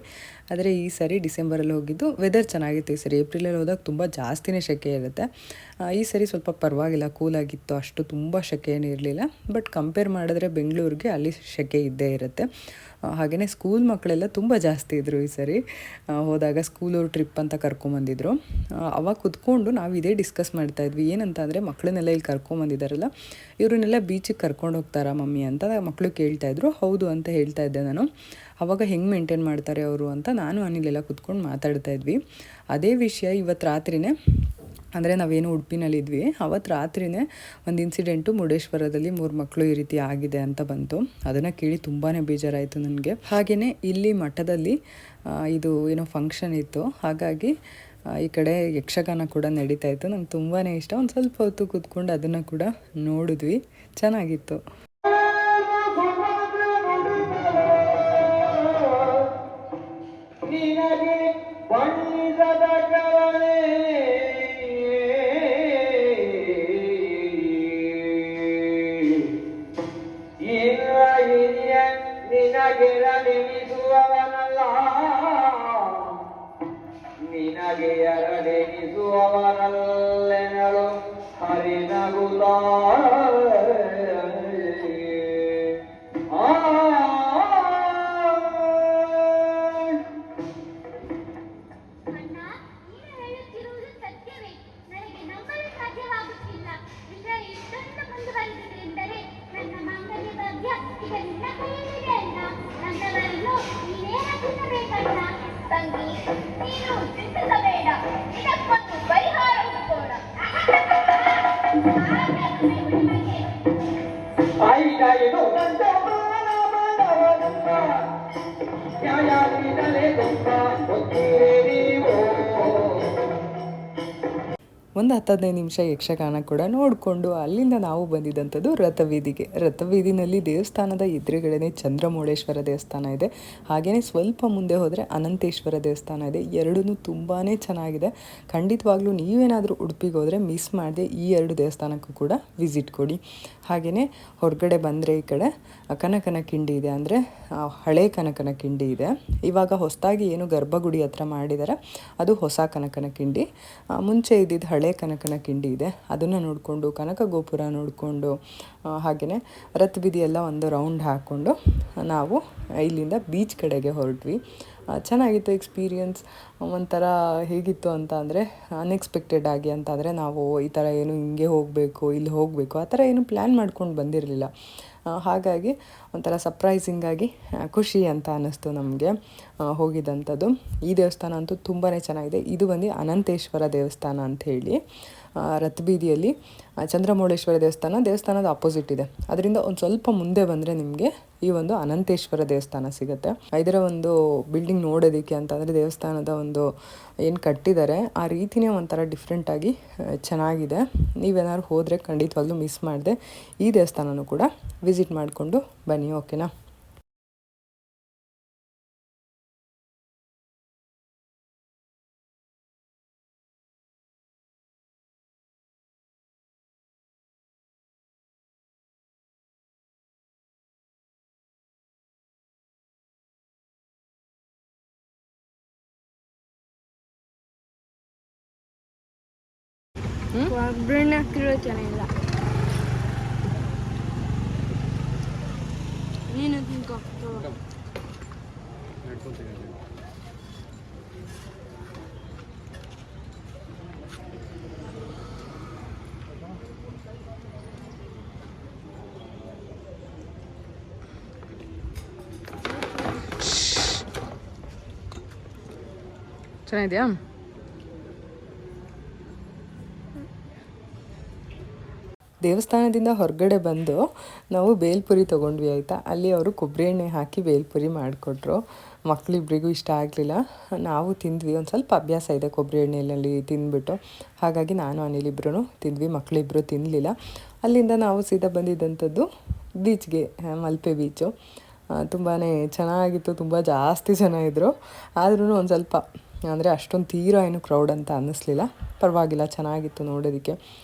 ಆದರೆ ಈ ಸರಿ ಡಿಸೆಂಬರಲ್ಲಿ ಹೋಗಿದ್ದು. ವೆದರ್ ಚೆನ್ನಾಗಿತ್ತು ಈ ಸರಿ. ಏಪ್ರಿಲಲ್ಲಿ ಹೋದಾಗ ತುಂಬ ಜಾಸ್ತಿನೇ ಸೆಕೆ ಇರುತ್ತೆ. ಈ ಸರಿ ಸ್ವಲ್ಪ ಪರವಾಗಿಲ್ಲ, ಕೂಲಾಗಿತ್ತು, ಅಷ್ಟು ತುಂಬ ಸೆಕೆ ಏನೂ ಇರಲಿಲ್ಲ. ಬಟ್ ಕಂಪೇರ್ ಮಾಡಿದ್ರೆ ಬೆಂಗಳೂರಿಗೆ ಅಲ್ಲಿ ಸೆಕೆ ಇದ್ದೇ ಇರುತ್ತೆ. ಹಾಗೆಯೇ ಸ್ಕೂಲ್ ಮಕ್ಕಳೆಲ್ಲ ತುಂಬ ಜಾಸ್ತಿ ಇದ್ದರು ಈ ಸರಿ. ಹೋದಾಗ ಸ್ಕೂಲವ್ರು ಟ್ರಿಪ್ ಅಂತ ಕರ್ಕೊಂಬಂದಿದ್ರು. ಅವಾಗ ಕುತ್ಕೊಂಡು ನಾವು ಇದೇ ಡಿಸ್ಕಸ್ ಮಾಡ್ತಾಯಿದ್ವಿ, ಏನಂತ ಅಂದರೆ ಮಕ್ಕಳನ್ನೆಲ್ಲ ಇಲ್ಲಿ ಕರ್ಕೊಂಬಂದಿದ್ದಾರಲ್ಲ, ಇವ್ರನ್ನೆಲ್ಲ ಬೀಚಿಗೆ ಕರ್ಕೊಂಡು ಹೋಗ್ತಾರಾ ಮಮ್ಮಿ ಅಂತ ಮಕ್ಕಳು ಕೇಳ್ತಾಯಿದ್ರು. ಹೌದು ಅಂತ ಹೇಳ್ತಾ ಇದ್ದೆ ನಾನು. ಅವಾಗ ಹೆಂಗೆ ಮೇಂಟೈನ್ ಮಾಡ್ತಾರೆ ಅವರು ಅಂತ ನಾನು ಅನಿಲೆಲ್ಲ ಕುತ್ಕೊಂಡು ಮಾತಾಡ್ತಾಯಿದ್ವಿ. ಅದೇ ವಿಷಯ ಇವತ್ತು ರಾತ್ರಿನೇ, ಅಂದರೆ ನಾವೇನು ಉಡುಪಿನಲ್ಲಿದ್ವಿ, ಅವತ್ತು ರಾತ್ರಿಯೇ ಒಂದು ಇನ್ಸಿಡೆಂಟು ಮುರುಡೇಶ್ವರದಲ್ಲಿ 3 ಮಕ್ಕಳು ಈ ರೀತಿ ಆಗಿದೆ ಅಂತ ಬಂತು. ಅದನ್ನು ಕೇಳಿ ತುಂಬಾ ಬೇಜಾರಾಯಿತು ನನಗೆ. ಹಾಗೆಯೇ ಇಲ್ಲಿ ಮಠದಲ್ಲಿ ಇದು ಏನೋ ಫಂಕ್ಷನ್ ಇತ್ತು, ಹಾಗಾಗಿ ಈ ಕಡೆ ಯಕ್ಷಗಾನ ಕೂಡ ನಡೀತಾ ಇತ್ತು. ನಂಗೆ ತುಂಬಾ ಇಷ್ಟ. ಒಂದು ಸ್ವಲ್ಪ ಹೊತ್ತು ಕೂತ್ಕೊಂಡು ಅದನ್ನು ಕೂಡ ನೋಡಿದ್ವಿ, ಚೆನ್ನಾಗಿತ್ತು. ನಿನಗೆ ಎರಡೆನಿಸುವವರಲ್ಲೆನಳು ಹರಿನಗುಲ ಒಂದು 10-15 ನಿಮಿಷ ಯಕ್ಷಗಾನ ಕೂಡ ನೋಡಿಕೊಂಡು ಅಲ್ಲಿಂದ ನಾವು ಬಂದಿದ್ದಂಥದ್ದು ರಥಬೀದಿಗೆ. ರಥಬೀದಿನಲ್ಲಿ ದೇವಸ್ಥಾನದ ಎದುರುಗಡೆ ಚಂದ್ರಮೌಳೇಶ್ವರ ದೇವಸ್ಥಾನ ಇದೆ. ಹಾಗೆಯೇ ಸ್ವಲ್ಪ ಮುಂದೆ ಹೋದರೆ ಅನಂತೇಶ್ವರ ದೇವಸ್ಥಾನ ಇದೆ. ಎರಡೂ ತುಂಬಾ ಚೆನ್ನಾಗಿದೆ. ಖಂಡಿತವಾಗ್ಲೂ ನೀವೇನಾದರೂ ಉಡುಪಿಗೆ ಹೋದರೆ ಮಿಸ್ ಮಾಡದೆ ಈ 2 ದೇವಸ್ಥಾನಕ್ಕೂ ಕೂಡ ವಿಸಿಟ್ ಕೊಡಿ. ಹಾಗೆಯೇ ಹೊರಗಡೆ ಬಂದರೆ ಈ ಕಡೆ ಕನಕನ ಕಿಂಡಿ ಇದೆ, ಅಂದರೆ ಹಳೆ ಕನಕನ ಕಿಂಡಿ ಇದೆ. ಇವಾಗ ಹೊಸದಾಗಿ ಏನು ಗರ್ಭಗುಡಿ ಹತ್ರ ಮಾಡಿದ್ದಾರೆ ಅದು ಹೊಸ ಕನಕನ ಕಿಂಡಿ. ಮುಂಚೆ ಇದ್ದಿದ್ದು ಹಳೆ ಕನಕನ ಕಿಂಡಿ ಇದೆ. ಅದನ್ನು ನೋಡಿಕೊಂಡು ಕನಕ ಗೋಪುರ ನೋಡಿಕೊಂಡು ಹಾಗೆಯೇ ರಥ ಬೀದಿಯೆಲ್ಲ ಒಂದು ರೌಂಡ್ ಹಾಕ್ಕೊಂಡು ನಾವು ಇಲ್ಲಿಂದ ಬೀಚ್ ಕಡೆಗೆ ಹೊರಟ್ವಿ. ಚೆನ್ನಾಗಿತ್ತು ಎಕ್ಸ್ಪೀರಿಯನ್ಸ್. ಒಂಥರ ಹೇಗಿತ್ತು ಅಂತ ಅಂದರೆ ಅನ್ಎಕ್ಸ್ಪೆಕ್ಟೆಡ್ ಆಗಿ ಅಂತ ಅಂದರೆ ನಾವು ಈ ಥರ ಏನು ಹಿಂಗೆ ಹೋಗಬೇಕು ಇಲ್ಲಿ ಹೋಗಬೇಕು ಆ ಥರ ಏನು ಪ್ಲ್ಯಾನ್ ಮಾಡ್ಕೊಂಡು ಬಂದಿರಲಿಲ್ಲ. ಹಾಗಾಗಿ ಒಂಥರ ಸರ್ಪ್ರೈಸಿಂಗಾಗಿ ಖುಷಿ ಅಂತ ಅನ್ನಿಸ್ತು ನಮಗೆ ಹೋಗಿದ್ದಂಥದ್ದು. ಈ ದೇವಸ್ಥಾನ ಅಂತೂ ತುಂಬಾ ಚೆನ್ನಾಗಿದೆ. ಇದು ಬಂದು ಅನಂತೇಶ್ವರ ದೇವಸ್ಥಾನ ಅಂತ ಹೇಳಿ ರಥಬೀದಿಯಲ್ಲಿ ಚಂದ್ರಮೌಳೇಶ್ವರ ದೇವಸ್ಥಾನದ ಆಪೋಸಿಟ್ ಇದೆ. ಅದರಿಂದ ಒಂದು ಸ್ವಲ್ಪ ಮುಂದೆ ಬಂದರೆ ನಿಮಗೆ ಈ ಒಂದು ಅನಂತೇಶ್ವರ ದೇವಸ್ಥಾನ ಸಿಗುತ್ತೆ. ಇದರ ಒಂದು ಬಿಲ್ಡಿಂಗ್ ನೋಡೋದಕ್ಕೆ ಅಂತಂದರೆ ದೇವಸ್ಥಾನದ ಒಂದು ಏನು ಕಟ್ಟಿದ್ದಾರೆ ಆ ರೀತಿಯೇ ಒಂಥರ ಡಿಫ್ರೆಂಟಾಗಿ ಚೆನ್ನಾಗಿದೆ. ನೀವೇನಾದ್ರು ಹೋದರೆ ಖಂಡಿತವಾಗ್ಲೂ ಮಿಸ್ ಮಾಡದೆ ಈ ದೇವಸ್ಥಾನನೂ ಕೂಡ ವಿಸಿಟ್ ಮಾಡಿಕೊಂಡು ಬನ್ನಿ, ಓಕೆನಾ? ಒಬ್ಬರನ್ನ ಹಾಕಿರೋ ಚೆನ್ನಾಗಿಲ್ಲ. ನಡ್ಕೊಂತೀನಿ. ಚೆನ್ನಾಗಿದೆಯಾ? ದೇವಸ್ಥಾನದಿಂದ ಹೊರಗಡೆ ಬಂದು ನಾವು ಬೇಲ್ಪುರಿ ತೊಗೊಂಡ್ವಿ ಆಯಿತಾ. ಅಲ್ಲಿ ಅವರು ಕೊಬ್ಬರಿ ಎಣ್ಣೆ ಹಾಕಿ ಬೇಲ್ಪುರಿ ಮಾಡಿಕೊಟ್ರು. ಮಕ್ಕಳಿಬ್ರಿಗೂ ಇಷ್ಟ ಆಗಲಿಲ್ಲ. ನಾವು ತಿಂದ್ವಿ. ಒಂದು ಸ್ವಲ್ಪ ಅಭ್ಯಾಸ ಇದೆ ಕೊಬ್ಬರಿ ಎಣ್ಣೆಯಲ್ಲಿ ತಿಂದ್ಬಿಟ್ಟು, ಹಾಗಾಗಿ ನಾನು ಅನಿಲಿಬ್ರು ತಿಂದ್ವಿ, ಮಕ್ಕಳಿಬ್ರು ತಿನ್ನಲಿಲ್ಲ. ಅಲ್ಲಿಂದ ನಾವು ಸೀದಾ ಬಂದಿದ್ದಂಥದ್ದು ಬೀಚ್ಗೆ, ಮಲ್ಪೆ ಬೀಚು. ತುಂಬಾ ಚೆನ್ನಾಗಿತ್ತು, ತುಂಬ ಜಾಸ್ತಿ ಜನ ಇದ್ದರು. ಆದ್ರೂ ಒಂದು ಸ್ವಲ್ಪ ಅಂದರೆ ಅಷ್ಟೊಂದು ತೀರಾ ಏನು ಕ್ರೌಡ್ ಅಂತ ಅನ್ನಿಸ್ಲಿಲ್ಲ, ಪರವಾಗಿಲ್ಲ, ಚೆನ್ನಾಗಿತ್ತು ನೋಡೋದಕ್ಕೆ.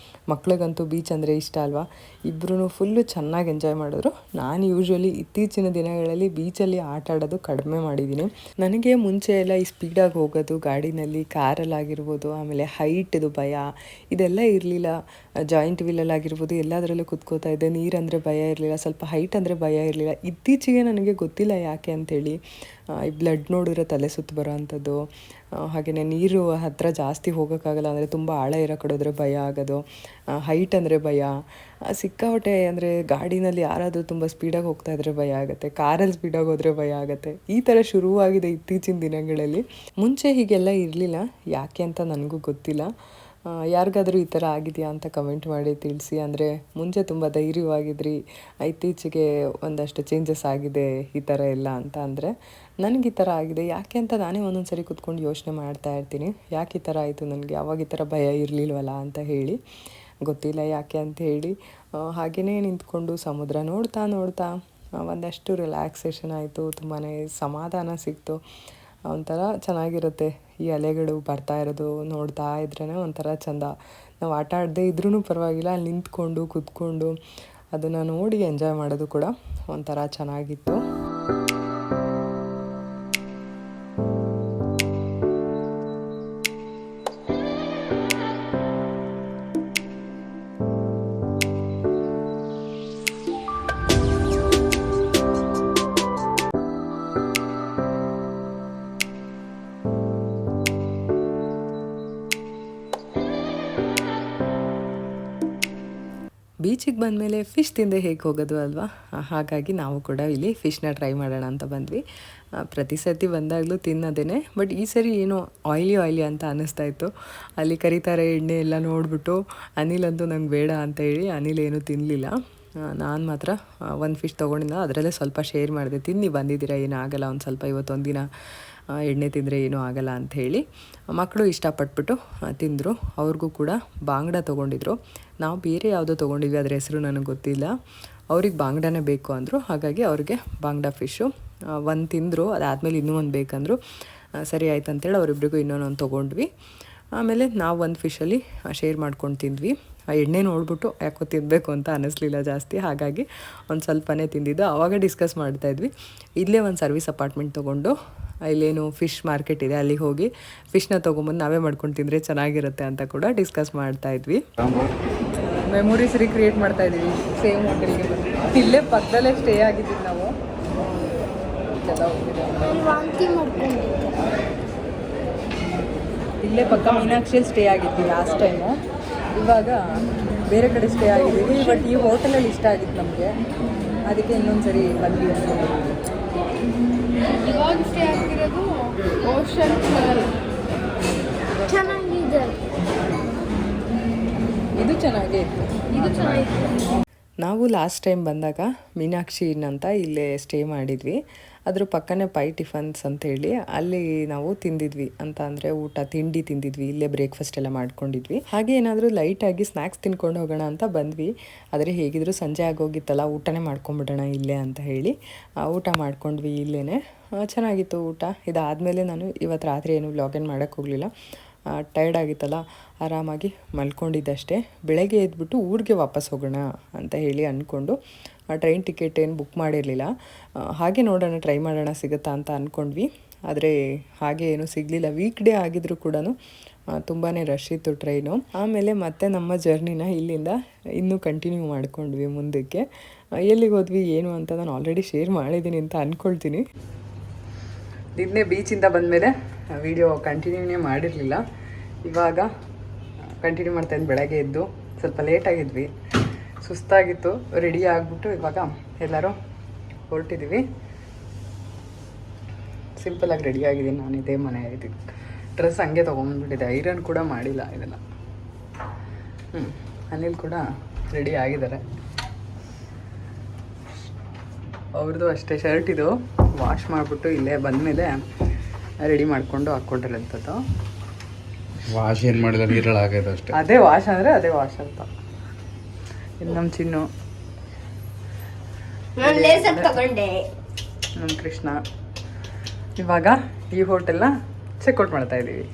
ಮಕ್ಳಿಗಂತೂ ಬೀಚ್ ಅಂದರೆ ಇಷ್ಟ ಅಲ್ವಾ. ಇಬ್ಬರೂ ಫುಲ್ಲು ಚೆನ್ನಾಗಿ ಎಂಜಾಯ್ ಮಾಡಿದ್ರು. ನಾನು ಯೂಶ್ವಲಿ ಇತ್ತೀಚಿನ ದಿನಗಳಲ್ಲಿ ಬೀಚಲ್ಲಿ ಆಟ ಆಡೋದು ಕಡಿಮೆ ಮಾಡಿದ್ದೀನಿ. ನನಗೆ ಮುಂಚೆ ಎಲ್ಲ ಈ ಸ್ಪೀಡಾಗಿ ಹೋಗೋದು ಗಾಡಿನಲ್ಲಿ, ಕಾರಲ್ಲಾಗಿರ್ಬೋದು, ಆಮೇಲೆ ಹೈಟ್ದು ಭಯ ಇದೆಲ್ಲ ಇರಲಿಲ್ಲ. ಜಾಯಿಂಟ್ ವೀಲಲ್ಲಾಗಿರ್ಬೋದು ಎಲ್ಲದರಲ್ಲೂ ಕುತ್ಕೋತಾ ಇದ್ದೆ. ನೀರಂದರೆ ಭಯ ಇರಲಿಲ್ಲ, ಸ್ವಲ್ಪ ಹೈಟ್ ಅಂದರೆ ಭಯ ಇರಲಿಲ್ಲ. ಇತ್ತೀಚೆಗೆ ನನಗೆ ಗೊತ್ತಿಲ್ಲ ಯಾಕೆ ಅಂಥೇಳಿ ಈ ಬ್ಲಡ್ ನೋಡಿದ್ರೆ ತಲೆ ಸುತ್ತು ಬರೋ ಅಂಥದ್ದು, ಹಾಗೆಯೇ ನೀರು ಹತ್ತಿರ ಜಾಸ್ತಿ ಹೋಗೋಕ್ಕಾಗಲ್ಲ, ಅಂದರೆ ತುಂಬ ಆಳ ಇರೋ ಕಡೆ ಹೋದರೆ ಭಯ ಆಗೋದು, ಹೈಟ್ ಅಂದರೆ ಭಯ, ಸಿಕ್ಕಾಪಟ್ಟೆ ಅಂದರೆ ಗಾಡಿನಲ್ಲಿ ಯಾರಾದರೂ ತುಂಬ ಸ್ಪೀಡಾಗಿ ಹೋಗ್ತಾ ಇದ್ರೆ ಭಯ ಆಗುತ್ತೆ, ಕಾರಲ್ಲಿ ಸ್ಪೀಡಾಗಿ ಹೋದರೆ ಭಯ ಆಗುತ್ತೆ. ಈ ಥರ ಶುರುವಾಗಿದೆ ಇತ್ತೀಚಿನ ದಿನಗಳಲ್ಲಿ. ಮುಂಚೆ ಹೀಗೆಲ್ಲ ಇರಲಿಲ್ಲ, ಯಾಕೆ ಅಂತ ನನಗೂ ಗೊತ್ತಿಲ್ಲ. ಯಾರಿಗಾದರೂ ಈ ಥರ ಆಗಿದೆಯಾ ಅಂತ ಕಮೆಂಟ್ ಮಾಡಿ ತಿಳಿಸಿ. ಅಂದರೆ ಮುಂಚೆ ತುಂಬ ಧೈರ್ಯವಾಗಿದ್ರಿ, ಇತ್ತೀಚೆಗೆ ಒಂದಷ್ಟು ಚೇಂಜಸ್ ಆಗಿದೆ ಈ ಥರ ಎಲ್ಲ ಅಂತ. ಅಂದರೆ ನನಗೆ ಈ ಥರ ಆಗಿದೆ ಯಾಕೆ ಅಂತ ನಾನೇ ಒಂದೊಂದು ಸರಿ ಕೂತ್ಕೊಂಡು ಯೋಚನೆ ಮಾಡ್ತಾ ಇರ್ತೀನಿ. ಯಾಕೆ ಈ ಥರ ಆಯಿತು ನನಗೆ, ಆವಾಗ ಈ ಥರ ಭಯ ಇರಲಿಲ್ವಲ್ಲ ಅಂತ ಹೇಳಿ. ಗೊತ್ತಿಲ್ಲ ಯಾಕೆ ಅಂತ ಹೇಳಿ. ಹಾಗೆಯೇ ನಿಂತ್ಕೊಂಡು ಸಮುದ್ರ ನೋಡ್ತಾ ನೋಡ್ತಾ ಒಂದಷ್ಟು ರಿಲ್ಯಾಕ್ಸೇಷನ್ ಆಯಿತು, ತುಂಬಾ ಸಮಾಧಾನ ಸಿಕ್ತು. ಒಂಥರ ಚೆನ್ನಾಗಿರುತ್ತೆ ಈ ಅಲೆಗಳು ಬರ್ತಾ ಇರೋದು ನೋಡ್ತಾ ಇದ್ರೇ ಒಂಥರ ಚೆಂದ. ನಾವು ಆಟ ಆಡದೇ ಇದ್ರೂ ಪರವಾಗಿಲ್ಲ, ಅಲ್ಲಿ ನಿಂತ್ಕೊಂಡು ಕೂತ್ಕೊಂಡು ಅದನ್ನು ನೋಡಿ ಎಂಜಾಯ್ ಮಾಡೋದು ಕೂಡ ಒಂಥರ ಚೆನ್ನಾಗಿತ್ತು. ಬೀಚಿಗೆ ಬಂದಮೇಲೆ ಫಿಶ್ ತಿಂದೆ ಹೇಗೆ ಹೋಗೋದು ಅಲ್ವಾ, ಹಾಗಾಗಿ ನಾವು ಕೂಡ ಇಲ್ಲಿ ಫಿಶ್ನ ಟ್ರೈ ಮಾಡೋಣ ಅಂತ ಬಂದ್ವಿ. ಪ್ರತಿ ಸರ್ತಿ ಬಂದಾಗಲೂ ತಿನ್ನೋದೇ, ಬಟ್ ಈ ಸರಿ ಏನೋ ಆಯ್ಲಿ ಅಂತ ಅನ್ನಿಸ್ತಾ ಇತ್ತು. ಅಲ್ಲಿ ಕರಿತಾರೆ ಎಣ್ಣೆ ಎಲ್ಲ ನೋಡಿಬಿಟ್ಟು ಅನಿಲಂತೂ ನಂಗೆ ಬೇಡ ಅಂತ ಹೇಳಿ ಅನಿಲ್ ಏನೂ ತಿನ್ನಲಿಲ್ಲ. ನಾನು ಮಾತ್ರ ಒಂದು ಫಿಶ್ ತೊಗೊಂಡಿದ್ದ, ಅದರಲ್ಲೇ ಸ್ವಲ್ಪ ಶೇರ್ ಮಾಡಿದೆ. ತಿನ್ನಿ ಬಂದಿದ್ದೀರಾ, ಏನಾಗಲ್ಲ, ಒಂದು ಸ್ವಲ್ಪ ಇವತ್ತೊಂದು ದಿನ ಎಣ್ಣೆ ತಿಂದರೆ ಏನೂ ಆಗಲ್ಲ ಅಂಥೇಳಿ. ಮಕ್ಕಳು ಇಷ್ಟಪಟ್ಬಿಟ್ಟು ತಿಂದರು. ಅವ್ರಿಗೂ ಕೂಡ ಬಾಂಗ್ಡ ತೊಗೊಂಡಿದ್ರು. ನಾವು ಬೇರೆ ಯಾವುದೋ ತೊಗೊಂಡಿದ್ವಿ, ಅದರ ಹೆಸರು ನನಗೆ ಗೊತ್ತಿಲ್ಲ. ಅವ್ರಿಗೆ ಬಾಂಗ್ಡನೇ ಬೇಕು ಅಂದರು, ಹಾಗಾಗಿ ಅವ್ರಿಗೆ ಬಾಂಗ್ಡ ಫಿಶ್ಶು ಒಂದು ತಿಂದರು. ಅದಾದಮೇಲೆ ಇನ್ನೂ ಒಂದು ಬೇಕಂದರು. ಸರಿ ಆಯ್ತು ಅಂತೇಳಿ ಅವರಿಬ್ರಿಗೂ ಇನ್ನೊಂದು ತೊಗೊಂಡ್ವಿ. ಆಮೇಲೆ ನಾವು ಒಂದು ಫಿಶಲ್ಲಿ ಶೇರ್ ಮಾಡ್ಕೊಂಡು ತಿಂದ್ವಿ. ಆ ಎಣ್ಣೆ ನೋಡ್ಬಿಟ್ಟು ಯಾಕೋ ತಿನ್ನಬೇಕು ಅಂತ ಅನ್ನಿಸ್ಲಿಲ್ಲ ಜಾಸ್ತಿ, ಹಾಗಾಗಿ ಒಂದು ಸ್ವಲ್ಪನೇ ತಿಂದಿದ್ದು. ಆವಾಗ ಡಿಸ್ಕಸ್ ಮಾಡ್ತಾಯಿದ್ವಿ, ಇಲ್ಲೇ ಒಂದು ಸರ್ವಿಸ್ ಅಪಾರ್ಟ್ಮೆಂಟ್ ತೊಗೊಂಡು ಇಲ್ಲೇನು ಫಿಶ್ ಮಾರ್ಕೆಟ್ ಇದೆ, ಅಲ್ಲಿಗೆ ಹೋಗಿ ಫಿಶ್ನ ತೊಗೊಂಬಂದು ನಾವೇ ಮಾಡ್ಕೊಂಡು ತಿಂದರೆ ಚೆನ್ನಾಗಿರುತ್ತೆ ಅಂತ ಕೂಡ ಡಿಸ್ಕಸ್ ಮಾಡ್ತಾಯಿದ್ವಿ. ಮೆಮೊರೀಸ್ ರೀಕ್ರಿಯೇಟ್ ಮಾಡ್ತಾಯಿದ್ದೀವಿ. ಸೇಮ್ ಹೋಟೆಲ್ಗೆ ಬಂದು ಇಲ್ಲೇ ಪಕ್ಕದಲ್ಲೇ ಸ್ಟೇ ಆಗಿದ್ದೀವಿ ನಾವು. ಇಲ್ಲೇ ಪಕ್ಕ ಮೀನಾಕ್ಷಿಯಲ್ಲಿ ಸ್ಟೇ ಆಗಿದ್ವಿ ಲಾಸ್ಟ್ ಟೈಮು. ಇವಾಗ ಬೇರೆ ಕಡೆ ಸ್ಟೇ ಆಗಿದ್ದೀವಿ. ಬಟ್ ಈ ಹೋಟೆಲಲ್ಲಿ ಇಷ್ಟ ಆಗಿತ್ತು ನಮಗೆ, ಅದಕ್ಕೆ ಇನ್ನೊಂದು ಸರಿ ಬಂದ್ವಿ ಅಂದ್ಕೊಂಡಿದ್ದೀವಿ. ಇವಾಗ ಸ್ಟೇ ಆಗಿರೋದು ಓಷನ್ ಚೆನ್ನಾಗಿದೆ. ಇದು ಚೆನ್ನಾಗೇ ಇತ್ತು. ಇದು ಚೆನ್ನಾಗಿತ್ತು. ನಾವು ಲಾಸ್ಟ್ ಟೈಮ್ ಬಂದಾಗ ಮೀನಾಕ್ಷಿ ಇನ್ ಅಂತ ಇಲ್ಲೇ ಸ್ಟೇ ಮಾಡಿದ್ವಿ. ಅದ್ರ ಪಕ್ಕನೇ ಪೈ ಟಿಫನ್ಸ್ ಅಂತೇಳಿ ಅಲ್ಲಿ ನಾವು ತಿಂದಿದ್ವಿ. ಅಂತ ಅಂದರೆ ಊಟ ತಿಂಡಿ ತಿಂದಿದ್ವಿ, ಇಲ್ಲೇ ಬ್ರೇಕ್ಫಾಸ್ಟ್ ಎಲ್ಲ ಮಾಡ್ಕೊಂಡಿದ್ವಿ. ಹಾಗೆ ಏನಾದರೂ ಲೈಟಾಗಿ ಸ್ನ್ಯಾಕ್ಸ್ ತಿನ್ಕೊಂಡು ಹೋಗೋಣ ಅಂತ ಬಂದ್ವಿ. ಆದರೆ ಹೇಗಿದ್ರು ಸಂಜೆ ಆಗೋಗಿತ್ತಲ್ಲ, ಊಟನೇ ಮಾಡ್ಕೊಂಬಿಡೋಣ ಇಲ್ಲೇ ಅಂತ ಹೇಳಿ ಊಟ ಮಾಡ್ಕೊಂಡ್ವಿ ಇಲ್ಲೇ. ಚೆನ್ನಾಗಿತ್ತು ಊಟ. ಇದಾದಮೇಲೆ ನಾನು ಇವತ್ತು ರಾತ್ರಿ ಏನು ವ್ಲಾಗ್ ಏನು ಮಾಡೋಕ್ಕೆ ಹೋಗಲಿಲ್ಲ, ಟೈರ್ಡ್ ಆಗಿತ್ತಲ್ಲ, ಆರಾಮಾಗಿ ಮಲ್ಕೊಂಡಿದ್ದಷ್ಟೇ. ಬೆಳಗ್ಗೆ ಎದ್ಬಿಟ್ಟು ಊರಿಗೆ ವಾಪಸ್ ಹೋಗೋಣ ಅಂತ ಹೇಳಿ ಅಂದ್ಕೊಂಡು ಟ್ರೈನ್ ಟಿಕೆಟ್ ಏನು ಬುಕ್ ಮಾಡಿರಲಿಲ್ಲ. ಹಾಗೆ ನೋಡೋಣ, ಟ್ರೈ ಮಾಡೋಣ ಸಿಗುತ್ತಾ ಅಂತ ಅಂದ್ಕೊಂಡ್ವಿ. ಆದರೆ ಹಾಗೆ ಏನೂ ಸಿಗಲಿಲ್ಲ. ವೀಕ್ ಡೇ ಆಗಿದ್ರೂ ಕೂಡ ತುಂಬಾ ರಶ್ ಇತ್ತು ಟ್ರೈನು. ಆಮೇಲೆ ಮತ್ತೆ ನಮ್ಮ ಜರ್ನಿನ ಇಲ್ಲಿಂದ ಇನ್ನೂ ಕಂಟಿನ್ಯೂ ಮಾಡ್ಕೊಂಡ್ವಿ ಮುಂದಕ್ಕೆ. ಎಲ್ಲಿಗೆ ಹೋದ್ವಿ ಏನು ಅಂತ ನಾನು ಆಲ್ರೆಡಿ ಶೇರ್ ಮಾಡಿದ್ದೀನಿ ಅಂತ ಅಂದ್ಕೊಳ್ತೀನಿ. ನಿನ್ನೆ ಬೀಚಿಂದ ಬಂದಮೇಲೆ ವಿಡಿಯೋ ಕಂಟಿನ್ಯೂನೇ ಮಾಡಿರಲಿಲ್ಲ. ಇವಾಗ ಕಂಟಿನ್ಯೂ ಮಾಡ್ತಾಯಿದ್ದು. ಬೆಳಗ್ಗೆ ಎದ್ದು ಸ್ವಲ್ಪ ಲೇಟಾಗಿದ್ವಿ, ಸುಸ್ತಾಗಿತ್ತು. ರೆಡಿ ಆಗಿಬಿಟ್ಟು ಇವಾಗ ಎಲ್ಲರೂ ಹೊರಟಿದ್ದೀವಿ. ಸಿಂಪಲಾಗಿ ರೆಡಿ ಆಗಿದ್ದೀನಿ ನಾನು. ಇದೇ ಮನೆ ಇದ್ದೀನಿ. ಡ್ರೆಸ್ ಹಂಗೆ ತೊಗೊಂಡ್ಬಿಟ್ಟಿದ್ದೆ, ಐರನ್ ಕೂಡ ಮಾಡಿಲ್ಲ ಇದನ್ನು. ಅನಿಲ್ ಕೂಡ ರೆಡಿ ಆಗಿದ್ದಾರೆ. ಅವ್ರದ್ದು ಅಷ್ಟೇ ಶರ್ಟ್ ಇದು ವಾಶ್ ಮಾಡಿಬಿಟ್ಟು ಇಲ್ಲೇ ಬಂದಮೇಲೆ ರೆಡಿ ಮಾಡಿಕೊಂಡು ಹಾಕ್ಕೊಂಡಿರೋಂಥದ್ದು. ವಾಶ್ ಏನು ಮಾಡಿಲ್ಲ, ನೀರಲ್ಲಿ ಆಗೈತೆ ಅಷ್ಟೇ. ಅದೇ ವಾಶ್ ಅಂದರೆ ಅದೇ ವಾಶ್ ಅಂತ. ಇದು ನಮ್ಮ ಚಿನ್ನು, ನಮ್ಮ ಕೃಷ್ಣ. ಇವಾಗ ಈ ಹೋಟೆಲ್ನ ಚೆಕ್ಔಟ್ ಮಾಡ್ತಾ ಇದ್ದೀವಿ.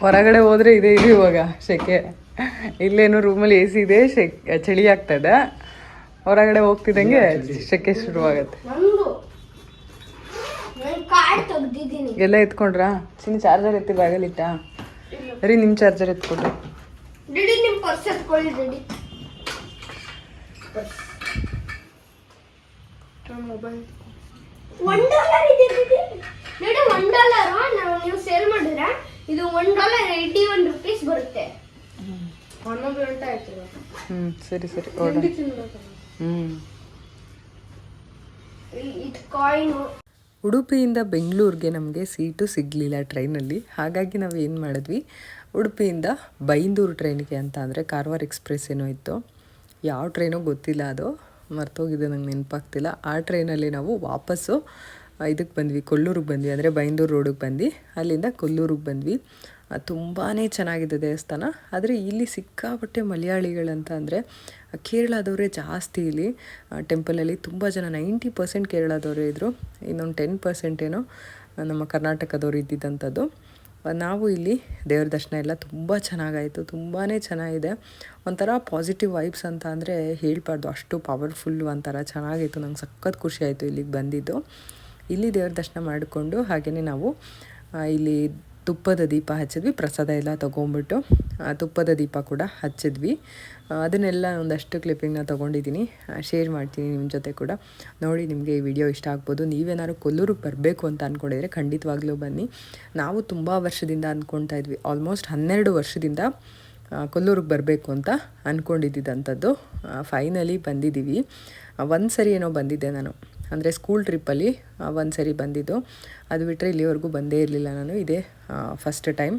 ಹೊರಗಡೆ ಹೋದರೆ ಇದೆ ಇದು ಇವಾಗ ಸೆಕೆ. ಇಲ್ಲೇನು ರೂಮಲ್ಲಿ AC ಇದೆ, ಚಳಿ ಆಗ್ತದೆ. ಹೊರಗಡೆ ಹೋಗ್ತಿದ್ದಂಗೆ ಸೆಕೆ ಶುರುವಾಗತ್ತೆ. ಎಲ್ಲ ಎತ್ಕೊಂಡ್ರಾ? ಚಿನ್ನ ಚಾರ್ಜರ್ ಎತ್ತಿ ಬ್ಯಾಗಲ್ಲಿಟ್ಟ? ರೀ ನಿಮ್ಮ ಚಾರ್ಜರ್ ಎತ್ಕೊಡ್ರಿ. ಮೊಬೈಲ್ $1 ಇದೆ. ನೋಡಿ $1 ನೀವು ಸೇಲ್ ಮಾಡಿದ್ರೆ ಇದು $1.81 ಬರುತ್ತೆ. 11 ಗಂಟೆ ಆಯ್ತು. ಸರಿ ಸರಿ. ಉಡುಪಿಯಿಂದ ಬೆಂಗಳೂರಿಗೆ ನಮಗೆ ಸೀಟು ಸಿಗಲಿಲ್ಲ ಟ್ರೈನಲ್ಲಿ. ಹಾಗಾಗಿ ನಾವು ಏನು ಮಾಡಿದ್ವಿ, ಉಡುಪಿಯಿಂದ ಬೈಂದೂರು ಟ್ರೈನಿಗೆ ಅಂತ ಅಂದರೆ ಕಾರವಾರ ಎಕ್ಸ್ಪ್ರೆಸ್ ಏನೋ ಇತ್ತು. ಯಾವ ಟ್ರೈನೋ ಗೊತ್ತಿಲ್ಲ, ಅದು ಮರ್ತೋಗಿದೆ, ನಂಗೆ ನೆನಪಾಗ್ತಿಲ್ಲ. ಆ ಟ್ರೈನಲ್ಲಿ ನಾವು ವಾಪಸ್ಸು ಇದಕ್ಕೆ ಬಂದ್ವಿ, ಕೊಲ್ಲೂರಿಗೆ ಬಂದ್ವಿ. ಅಂದರೆ ಬೈಂದೂರು ರೋಡಿಗೆ ಬಂದು ಅಲ್ಲಿಂದ ಕೊಲ್ಲೂರಿಗೆ ಬಂದ್ವಿ. ತುಂಬಾ ಚೆನ್ನಾಗಿದೆ ದೇವಸ್ಥಾನ. ಆದರೆ ಇಲ್ಲಿ ಸಿಕ್ಕಾಪಟ್ಟೆ ಮಲಯಾಳಿಗಳಂತ ಅಂದರೆ ಕೇರಳದವರೇ ಜಾಸ್ತಿ ಇಲ್ಲಿ ಟೆಂಪಲಲ್ಲಿ. ತುಂಬ ಜನ 90% ಕೇರಳದವರೇ ಇದ್ದರು. ಇನ್ನೊಂದು 10% ಏನೋ ನಮ್ಮ ಕರ್ನಾಟಕದವ್ರು ಇದ್ದಿದ್ದಂಥದ್ದು. ನಾವು ಇಲ್ಲಿ ದೇವ್ರ ದರ್ಶನ ಎಲ್ಲ ತುಂಬ ಚೆನ್ನಾಗಾಯಿತು. ತುಂಬಾ ಚೆನ್ನಾಗಿದೆ. ಒಂಥರ ಪಾಸಿಟಿವ್ ವೈಬ್ಸ್ ಅಂತ ಅಂದರೆ ಹೇಳ್ಬಾರ್ದು, ಅಷ್ಟು ಪವರ್ಫುಲ್. ಒಂಥರ ಚೆನ್ನಾಗಿತ್ತು. ನಂಗೆ ಸಖತ್ ಖುಷಿ ಆಯಿತು ಇಲ್ಲಿಗೆ ಬಂದಿದ್ದು. ಇಲ್ಲಿ ದೇವ್ರ ದರ್ಶನ ಮಾಡಿಕೊಂಡು ಹಾಗೆಯೇ ನಾವು ಇಲ್ಲಿ ತುಪ್ಪದ ದೀಪ ಹಚ್ಚಿದ್ವಿ. ಪ್ರಸಾದ ಎಲ್ಲ ತೊಗೊಂಬಿಟ್ಟು ತುಪ್ಪದ ದೀಪ ಕೂಡ ಹಚ್ಚಿದ್ವಿ. ಅದನ್ನೆಲ್ಲ ಒಂದಷ್ಟು ಕ್ಲಿಪ್ಪಿಂಗ್ನ ತೊಗೊಂಡಿದ್ದೀನಿ, ಶೇರ್ ಮಾಡ್ತೀನಿ ನಿಮ್ಮ ಜೊತೆ ಕೂಡ. ನೋಡಿ, ನಿಮಗೆ ಈ ವಿಡಿಯೋ ಇಷ್ಟ ಆಗ್ಬೋದು. ನೀವೇನಾದ್ರು ಕೊಲ್ಲೂರಿಗೆ ಬರಬೇಕು ಅಂತ ಅಂದ್ಕೊಂಡಿದ್ರೆ ಖಂಡಿತವಾಗ್ಲೂ ಬನ್ನಿ. ನಾವು ತುಂಬ ವರ್ಷದಿಂದ ಅಂದ್ಕೊಳ್ತಾ ಇದ್ವಿ, ಆಲ್ಮೋಸ್ಟ್ 12 ವರ್ಷದಿಂದ ಕೊಲ್ಲೂರಿಗೆ ಬರಬೇಕು ಅಂತ ಅಂದ್ಕೊಂಡಿದ್ದಂಥದ್ದು. ಫೈನಲಿ ಬಂದಿದ್ದೀವಿ. ಒಂದು ಸರಿ ಏನೋ ಬಂದಿದ್ದೆ ನಾನು, ಅಂದರೆ ಸ್ಕೂಲ್ ಟ್ರಿಪ್ಪಲ್ಲಿ ಒಂದು ಸರಿ ಬಂದಿದ್ದು. ಅದು ಬಿಟ್ಟರೆ ಇಲ್ಲಿವರೆಗೂ ಬಂದೇ ಇರಲಿಲ್ಲ ನಾನು. ಇದೇ ಫಸ್ಟ್ ಟೈಮ್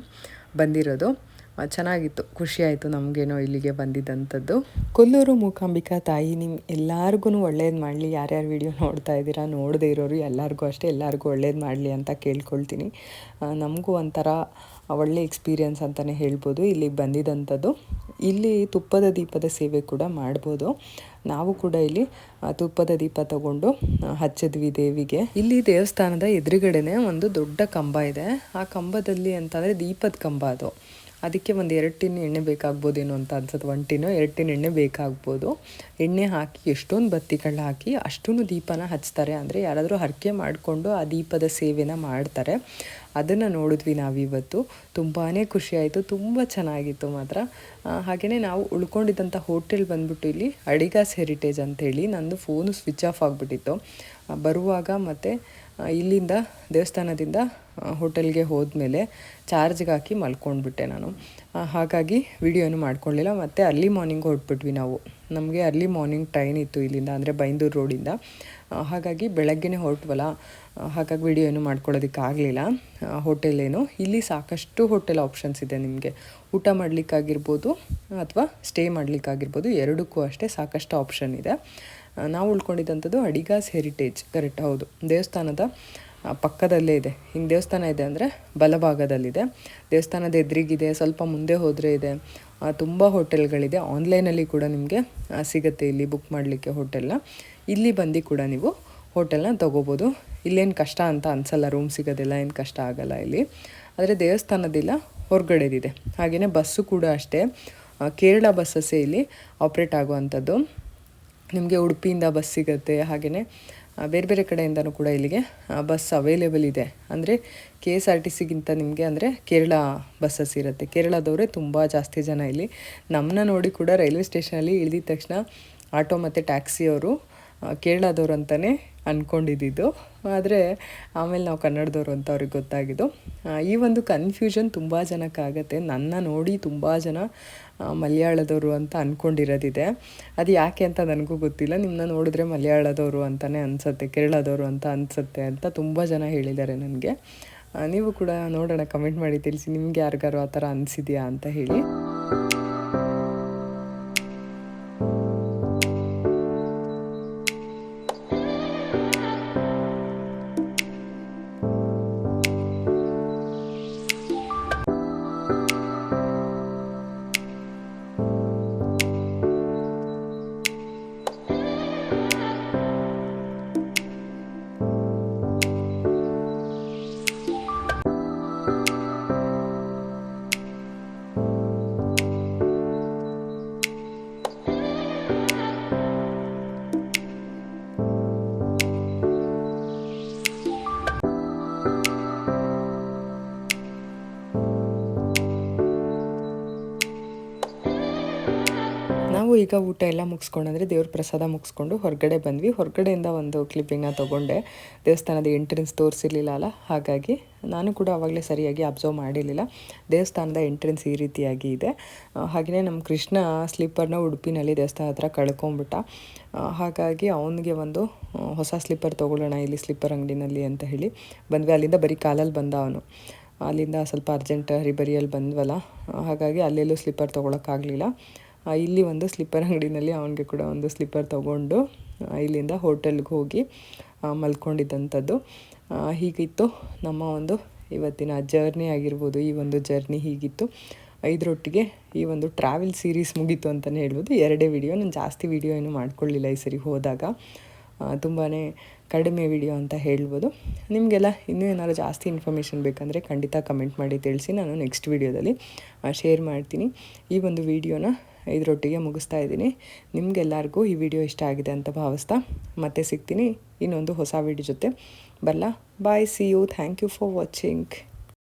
ಬಂದಿರೋದು. ಚೆನ್ನಾಗಿತ್ತು, ಖುಷಿಯಾಯಿತು ನಮಗೇನೋ ಇಲ್ಲಿಗೆ ಬಂದಿದ್ದಂಥದ್ದು. ಕೊಲ್ಲೂರು ಮೂಕಾಂಬಿಕಾ ತಾಯಿ ನಿಮ್ಮ ಎಲ್ಲರಿಗೂ ಒಳ್ಳೇದು ಮಾಡಲಿ. ಯಾರ್ಯಾರು ವಿಡಿಯೋ ನೋಡ್ತಾ ಇದ್ದೀರಾ, ನೋಡದೇ ಇರೋರು ಎಲ್ಲರಿಗೂ ಅಷ್ಟೇ, ಎಲ್ಲರಿಗೂ ಒಳ್ಳೇದು ಮಾಡಲಿ ಅಂತ ಕೇಳ್ಕೊಳ್ತೀನಿ. ನಮಗೂ ಒಂಥರ ಒಳ್ಳೆ ಎಕ್ಸ್ಪೀರಿಯನ್ಸ್ ಅಂತಲೇ ಹೇಳ್ಬೋದು ಇಲ್ಲಿಗೆ ಬಂದಿದ್ದಂಥದ್ದು. ಇಲ್ಲಿ ತುಪ್ಪದ ದೀಪದ ಸೇವೆ ಕೂಡ ಮಾಡ್ಬೋದು. ನಾವು ಕೂಡ ಇಲ್ಲಿ ತುಪ್ಪದ ದೀಪ ತಗೊಂಡು ಹಚ್ಚಿದ್ವಿ ದೇವಿಗೆ. ಇಲ್ಲಿ ದೇವಸ್ಥಾನದ ಎದುರುಗಡೆನೆ ಒಂದು ದೊಡ್ಡ ಕಂಬ ಇದೆ. ಆ ಕಂಬದಲ್ಲಿ ಅಂತಂದರೆ ದೀಪದ ಕಂಬ ಅದು. ಅದಕ್ಕೆ ಒಂದು 2 ಟಿನ್ ಎಣ್ಣೆ ಬೇಕಾಗ್ಬೋದೇನೋ ಅಂತ ಅನ್ಸುತ್ತೆ. 1 ಟಿನ್ 2 ಟಿನ್ ಎಣ್ಣೆ ಬೇಕಾಗ್ಬೋದು. ಎಣ್ಣೆ ಹಾಕಿ ಎಷ್ಟೊಂದು ಬತ್ತಿಗಳು ಹಾಕಿ ಅಷ್ಟೊಂದು ದೀಪನ ಹಚ್ತಾರೆ. ಅಂದರೆ ಯಾರಾದರೂ ಹರಕೆ ಮಾಡಿಕೊಂಡು ಆ ದೀಪದ ಸೇವೆನ ಮಾಡ್ತಾರೆ. ಅದನ್ನು ನೋಡಿದ್ವಿ ನಾವಿವತ್ತು. ತುಂಬಾ ಖುಷಿಯಾಯಿತು, ತುಂಬ ಚೆನ್ನಾಗಿತ್ತು ಮಾತ್ರ. ಹಾಗೆಯೇ ನಾವು ಉಳ್ಕೊಂಡಿದ್ದಂಥ ಹೋಟೆಲ್ ಬಂದ್ಬಿಟ್ಟು ಇಲ್ಲಿ ಅಡಿಗಾಸ್ ಹೆರಿಟೇಜ್ ಅಂತೇಳಿ. ನಂದು ಫೋನು ಸ್ವಿಚ್ ಆಫ್ ಆಗಿಬಿಟ್ಟಿತ್ತು ಬರುವಾಗ. ಮತ್ತು ಇಲ್ಲಿಂದ ದೇವಸ್ಥಾನದಿಂದ ಹೋಟೆಲ್ಗೆ ಹೋದ್ಮೇಲೆ ಚಾರ್ಜ್ಗೆ ಹಾಕಿ ಮಲ್ಕೊಂಡ್ಬಿಟ್ಟೆ ನಾನು. ಹಾಗಾಗಿ ವಿಡಿಯೋನು ಮಾಡ್ಕೊಳ್ಳಿಲ್ಲ. ಮತ್ತು ಅರ್ಲಿ ಮಾರ್ನಿಂಗ್ ಹೊರಟ್ಬಿಟ್ವಿ ನಾವು. ನಮಗೆ ಅರ್ಲಿ ಮಾರ್ನಿಂಗ್ ಟ್ರೈನ್ ಇತ್ತು ಇಲ್ಲಿಂದ, ಅಂದರೆ ಬೈಂದೂರು ರೋಡಿಂದ. ಹಾಗಾಗಿ ಬೆಳಗ್ಗೆನೇ ಹೊರಟ್ವಲ್ಲ, ಹಾಗಾಗಿ ವಿಡಿಯೋ ಏನು ಮಾಡ್ಕೊಳ್ಳೋದಕ್ಕಾಗಲಿಲ್ಲ. ಹೋಟೆಲೇನು ಇಲ್ಲಿ ಸಾಕಷ್ಟು ಹೋಟೆಲ್ ಆಪ್ಷನ್ಸ್ ಇದೆ ನಿಮಗೆ. ಊಟ ಮಾಡಲಿಕ್ಕಾಗಿರ್ಬೋದು ಅಥವಾ ಸ್ಟೇ ಮಾಡಲಿಕ್ಕಾಗಿರ್ಬೋದು, ಎರಡಕ್ಕೂ ಅಷ್ಟೇ ಸಾಕಷ್ಟು ಆಪ್ಷನ್ ಇದೆ. ನಾವು ಉಳ್ಕೊಂಡಿದ್ದಂಥದ್ದು ಅಡಿಗಾಸ್ ಹೆರಿಟೇಜ್. ಕರೆಕ್ಟ್, ಹೌದು. ದೇವಸ್ಥಾನದ ಪಕ್ಕದಲ್ಲೇ ಇದೆ. ಹಿಂಗೆ ದೇವಸ್ಥಾನ ಇದೆ ಅಂದರೆ ಬಲಭಾಗದಲ್ಲಿದೆ. ದೇವಸ್ಥಾನದ ಎದುರಿಗಿದೆ. ಸ್ವಲ್ಪ ಮುಂದೆ ಹೋದರೆ ಇದೆ. ತುಂಬ ಹೋಟೆಲ್ಗಳಿದೆ. ಆನ್ಲೈನಲ್ಲಿ ಕೂಡ ನಿಮಗೆ ಸಿಗುತ್ತೆ ಇಲ್ಲಿ ಬುಕ್ ಮಾಡಲಿಕ್ಕೆ ಹೋಟೆಲ್ನ. ಇಲ್ಲಿ ಬಂದು ಕೂಡ ನೀವು ಹೋಟೆಲ್ನ ತೊಗೋಬೋದು. ಇಲ್ಲೇನು ಕಷ್ಟ ಅಂತ ಅನಿಸಲ್ಲ, ರೂಮ್ ಸಿಗೋದಿಲ್ಲ, ಏನು ಕಷ್ಟ ಆಗೋಲ್ಲ ಇಲ್ಲಿ. ಆದರೆ ದೇವಸ್ಥಾನದಿಲ್ಲ, ಹೊರಗಡೆದಿದೆ. ಹಾಗೆಯೇ ಬಸ್ಸು ಕೂಡ ಅಷ್ಟೇ, ಕೇರಳ ಬಸ್ಸಸ್ಸೇ ಇಲ್ಲಿ ಆಪ್ರೇಟ್ ಆಗುವಂಥದ್ದು. ನಿಮಗೆ ಉಡುಪಿಯಿಂದ ಬಸ್ ಸಿಗುತ್ತೆ. ಹಾಗೆಯೇ ಬೇರೆ ಬೇರೆ ಕಡೆಯಿಂದನೂ ಕೂಡ ಇಲ್ಲಿಗೆ ಬಸ್ ಅವೈಲೇಬಲ್ ಇದೆ. ಅಂದರೆ KSRTCಗಿಂತ ನಿಮಗೆ ಅಂದರೆ ಕೇರಳ ಬಸ್ಸಸ್ ಇರುತ್ತೆ. ಕೇರಳದವರೇ ತುಂಬ ಜಾಸ್ತಿ ಜನ ಇಲ್ಲಿ. ನಮ್ಮನ್ನ ನೋಡಿ ಕೂಡ ರೈಲ್ವೆ ಸ್ಟೇಷನಲ್ಲಿ ಇಳಿದ ತಕ್ಷಣ ಆಟೋ ಮತ್ತು ಟ್ಯಾಕ್ಸಿಯವರು ಕೇರಳದವ್ರು ಅಂತಲೇ ಅಂದ್ಕೊಂಡಿದ್ದು. ಆದರೆ ಆಮೇಲೆ ನಾವು ಕನ್ನಡದವರು ಅಂತ ಅವ್ರಿಗೆ ಗೊತ್ತಾಗಿದ್ದು. ಈ ಒಂದು ಕನ್ಫ್ಯೂಷನ್ ತುಂಬ ಜನಕ್ಕಾಗತ್ತೆ. ನನ್ನ ನೋಡಿ ತುಂಬ ಜನ ಮಲಯಾಳದವರು ಅಂತ ಅಂದ್ಕೊಂಡಿರೋದಿದೆ. ಅದು ಯಾಕೆ ಅಂತ ನನಗೂ ಗೊತ್ತಿಲ್ಲ. ನಿಮ್ಮನ್ನ ನೋಡಿದ್ರೆ ಮಲಯಾಳದವರು ಅಂತಲೇ ಅನಿಸುತ್ತೆ, ಕೇರಳದವರು ಅಂತ ಅನಿಸುತ್ತೆ ಅಂತ ತುಂಬ ಜನ ಹೇಳಿದ್ದಾರೆ ನನಗೆ. ನೀವು ಕೂಡ ನೋಡೋಣ, ಕಮೆಂಟ್ ಮಾಡಿ ತಿಳಿಸಿ ನಿಮ್ಗೆ ಯಾರಿಗಾರು ಆ ಥರ ಅನಿಸಿದೆಯಾ ಅಂತ ಹೇಳಿ. ನಾವು ಈಗ ಊಟ ಎಲ್ಲ ಮುಗಿಸ್ಕೊಂಡ್ರೆ ದೇವ್ರ ಪ್ರಸಾದ ಮುಗಿಸ್ಕೊಂಡು ಹೊರಗಡೆ ಬಂದ್ವಿ. ಹೊರಗಡೆಯಿಂದ ಒಂದು ಕ್ಲಿಪ್ಪಿಂಗ್ನ ತೊಗೊಂಡೆ. ದೇವಸ್ಥಾನದ ಎಂಟ್ರೆನ್ಸ್ ತೋರಿಸಿರ್ಲಿಲ್ಲ ಅಲ್ಲ, ಹಾಗಾಗಿ ನಾನು ಕೂಡ ಆವಾಗಲೇ ಸರಿಯಾಗಿ ಅಬ್ಸರ್ವ್ ಮಾಡಿರಲಿಲ್ಲ. ದೇವಸ್ಥಾನದ ಎಂಟ್ರೆನ್ಸ್ ಈ ರೀತಿಯಾಗಿ ಇದೆ. ಹಾಗೆಯೇ ನಮ್ಮ ಕೃಷ್ಣ ಸ್ಲಿಪ್ಪರ್ನ ಉಡುಪಿನಲ್ಲಿ ದೇವಸ್ಥಾನ ಹತ್ರ ಕಳ್ಕೊಂಬಿಟ್ಟ. ಹಾಗಾಗಿ ಅವನಿಗೆ ಒಂದು ಹೊಸ ಸ್ಲಿಪ್ಪರ್ ತೊಗೊಳ್ಳೋಣ ಇಲ್ಲಿ ಸ್ಲಿಪ್ಪರ್ ಅಂಗಡಿನಲ್ಲಿ ಅಂತ ಹೇಳಿ ಬಂದ್ವಿ. ಅಲ್ಲಿಂದ ಬರೀ ಕಾಲಲ್ಲಿ ಬಂದ ಅವನು. ಅಲ್ಲಿಂದ ಸ್ವಲ್ಪ ಅರ್ಜೆಂಟ್ ಹರಿಬರಿಯಲ್ಲಿ ಬಂದ್ವಲ್ಲ, ಹಾಗಾಗಿ ಅಲ್ಲೆಲ್ಲೂ ಸ್ಲಿಪ್ಪರ್ ತೊಗೊಳಕ್ಕಾಗಲಿಲ್ಲ. ಇಲ್ಲಿ ಒಂದು ಸ್ಲಿಪ್ಪರ್ ಅಂಗಡಿನಲ್ಲಿ ಅವನಿಗೆ ಕೂಡ ಒಂದು ಸ್ಲಿಪ್ಪರ್ ತೊಗೊಂಡು ಇಲ್ಲಿಂದ ಹೋಟೆಲ್ಗೆ ಹೋಗಿ ಮಲ್ಕೊಂಡಿದ್ದಂಥದ್ದು. ಹೀಗಿತ್ತು ನಮ್ಮ ಒಂದು ಇವತ್ತಿನ ಜರ್ನಿ ಆಗಿರ್ಬೋದು. ಈ ಒಂದು ಜರ್ನಿ ಹೀಗಿತ್ತು. ಇದರೊಟ್ಟಿಗೆ ಈ ಒಂದು ಟ್ರಾವೆಲ್ ಸೀರೀಸ್ ಮುಗೀತು ಅಂತಲೇ ಹೇಳ್ಬೋದು. 2 ವಿಡಿಯೋ, ನಾನು ಜಾಸ್ತಿ ವಿಡಿಯೋ ಏನು ಮಾಡ್ಕೊಳ್ಳಿಲ್ಲ ಈ ಸರಿ ಹೋದಾಗ. ತುಂಬಾ ಕಡಿಮೆ ವಿಡಿಯೋ ಅಂತ ಹೇಳ್ಬೋದು. ನಿಮಗೆಲ್ಲ ಇನ್ನೂ ಏನಾದ್ರು ಜಾಸ್ತಿ ಇನ್ಫಾರ್ಮೇಷನ್ ಬೇಕಂದರೆ ಖಂಡಿತ ಕಮೆಂಟ್ ಮಾಡಿ ತಿಳಿಸಿ. ನಾನು ನೆಕ್ಸ್ಟ್ ವಿಡಿಯೋದಲ್ಲಿ ಶೇರ್ ಮಾಡ್ತೀನಿ. ಈ ಒಂದು ವಿಡಿಯೋನ ಇದರೊಟ್ಟಿಗೆ ಮುಗಿಸ್ತಾ ಇದ್ದೀನಿ. ನಿಮಗೆಲ್ಲರಿಗೂ ಈ ವಿಡಿಯೋ ಇಷ್ಟ ಆಗಿದೆ ಅಂತ ಭಾವಿಸ್ತಾ ಮತ್ತೆ ಸಿಗ್ತೀನಿ ಇನ್ನೊಂದು ಹೊಸ ವಿಡಿಯೋ ಜೊತೆ. ಬರಲಾ? Bye, see you, thank you for watching.